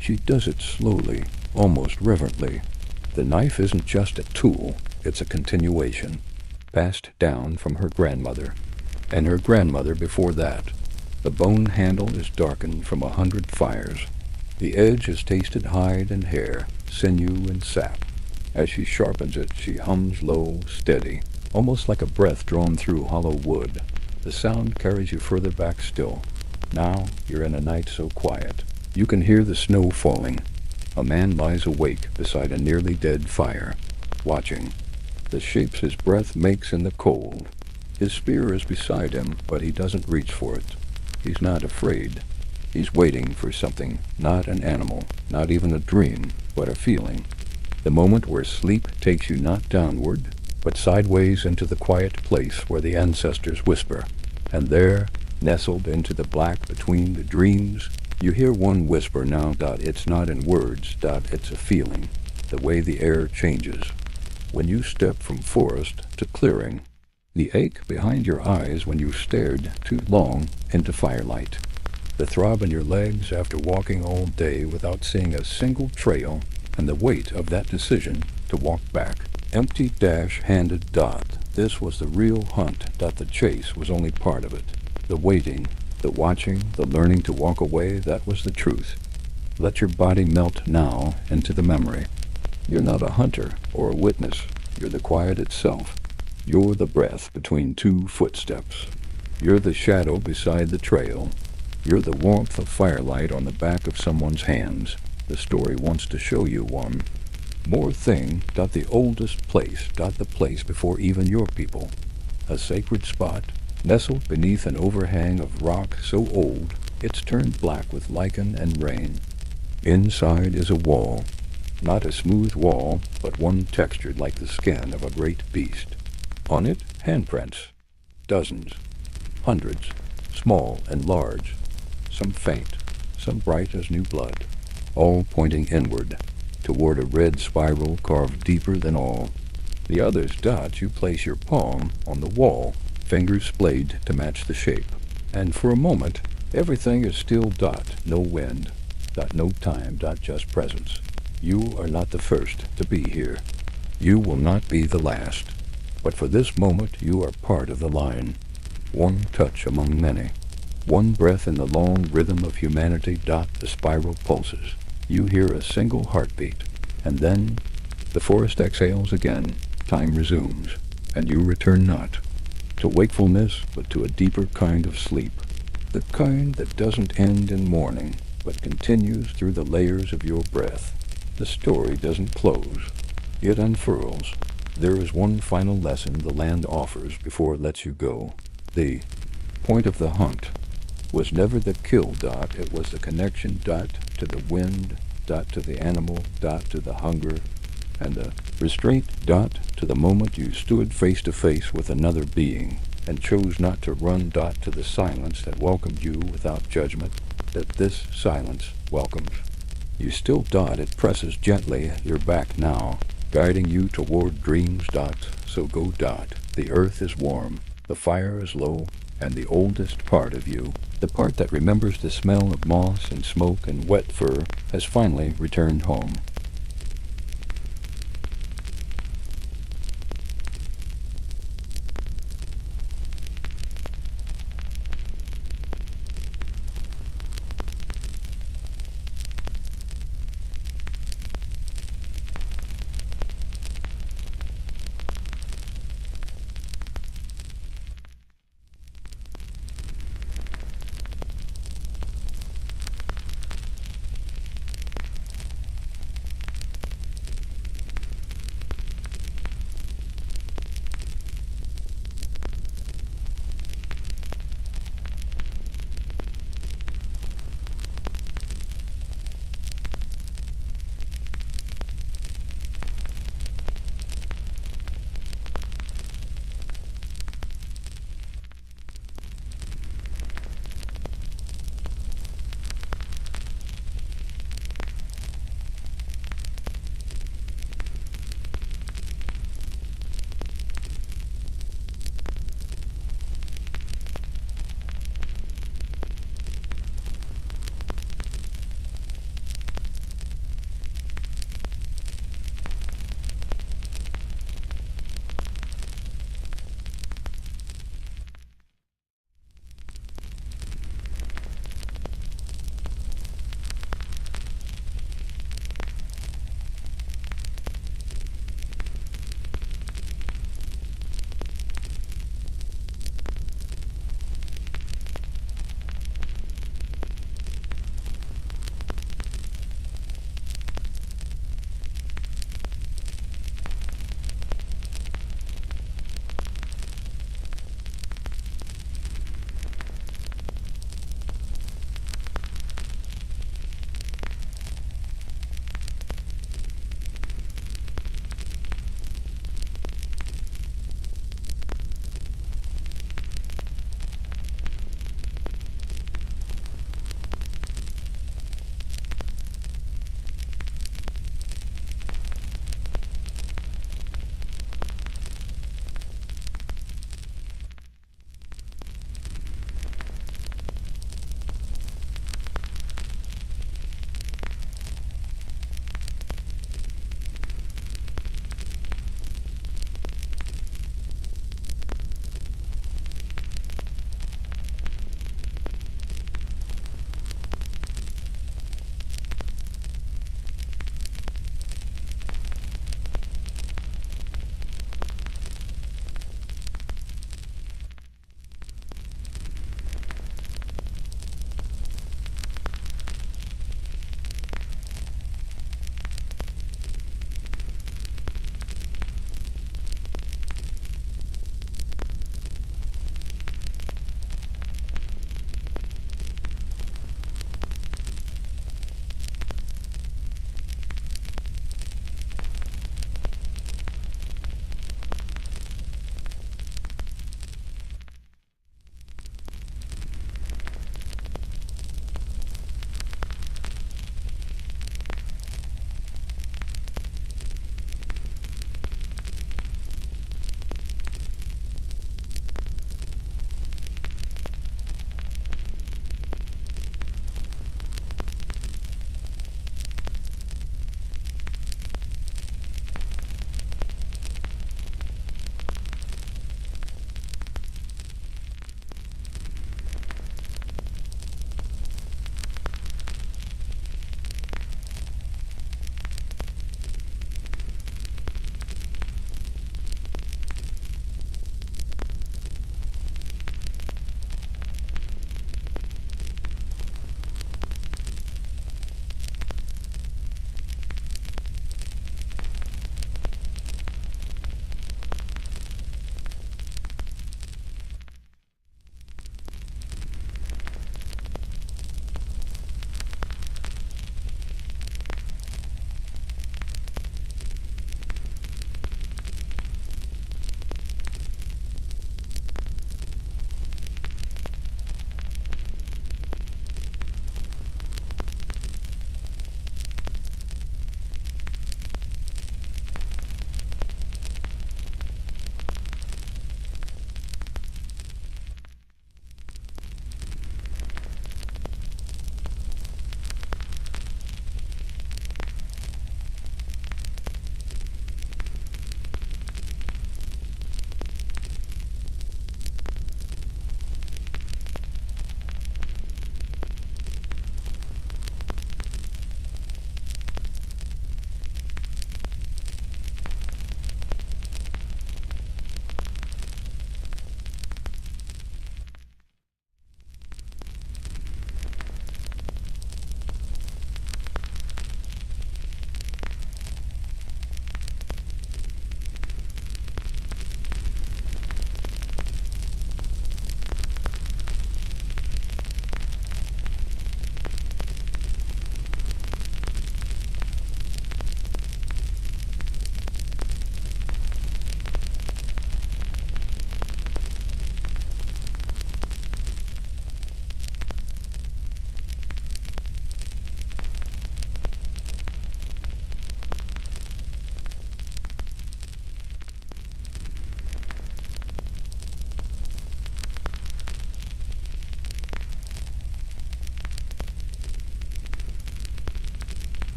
She does it slowly, almost reverently. The knife isn't just a tool, it's a continuation, passed down from her grandmother, and her grandmother before that. The bone handle is darkened from 100 fires. The edge has tasted hide and hair, sinew and sap. As she sharpens it, she hums low, steady, almost like a breath drawn through hollow wood. The sound carries you further back still. Now you're in a night so quiet. You can hear the snow falling. A man lies awake beside a nearly dead fire, watching the shapes his breath makes in the cold. His spear is beside him, but he doesn't reach for it. He's not afraid. He's waiting for something, not an animal, not even a dream, but a feeling. The moment where sleep takes you not downward, but sideways into the quiet place where the ancestors whisper. And there, nestled into the black between the dreams, you hear one whisper now. It's not in words. It's a feeling, the way the air changes. When you step from forest to clearing, the ache behind your eyes when you stared too long into firelight, the throb in your legs after walking all day without seeing a single trail, and the weight of that decision to walk back. Empty-handed. This was the real hunt. The chase was only part of it. The waiting, the watching, the learning to walk away, that was the truth. Let your body melt now into the memory. You're not a hunter or a witness. You're the quiet itself. You're the breath between two footsteps. You're the shadow beside the trail. You're the warmth of firelight on the back of someone's hands. The story wants to show you one more thing. The oldest place. The place before even your people. A sacred spot, nestled beneath an overhang of rock so old it's turned black with lichen and rain. Inside is a wall. Not a smooth wall, but one textured like the skin of a great beast. On it, handprints. Dozens. Hundreds. Small and large. Some faint, some bright as new blood. All pointing inward, toward a red spiral carved deeper than all. The others. You place your palm on the wall, fingers splayed to match the shape. And for a moment, everything is still. No wind. No time. Just presence. You are not the first to be here. You will not be the last. But for this moment, you are part of the line. One touch among many. One breath in the long rhythm of humanity. The spiral pulses. You hear a single heartbeat. And then the forest exhales again. Time resumes. And you return not to wakefulness, but to a deeper kind of sleep. The kind that doesn't end in morning, but continues through the layers of your breath. The story doesn't close. It unfurls. There is one final lesson the land offers before it lets you go. The point of the hunt was never the kill. It was the connection. To the wind. To the animal. To the hunger. And the restraint. To the moment you stood face to face with another being and chose not to run. To the silence that welcomed you without judgment. that this silence welcomes. You still dot, it presses gently at your back now, guiding you toward dreams. Dot, so go dot. The earth is warm, the fire is low, and the oldest part of you, the part that remembers the smell of moss and smoke and wet fur, has finally returned home.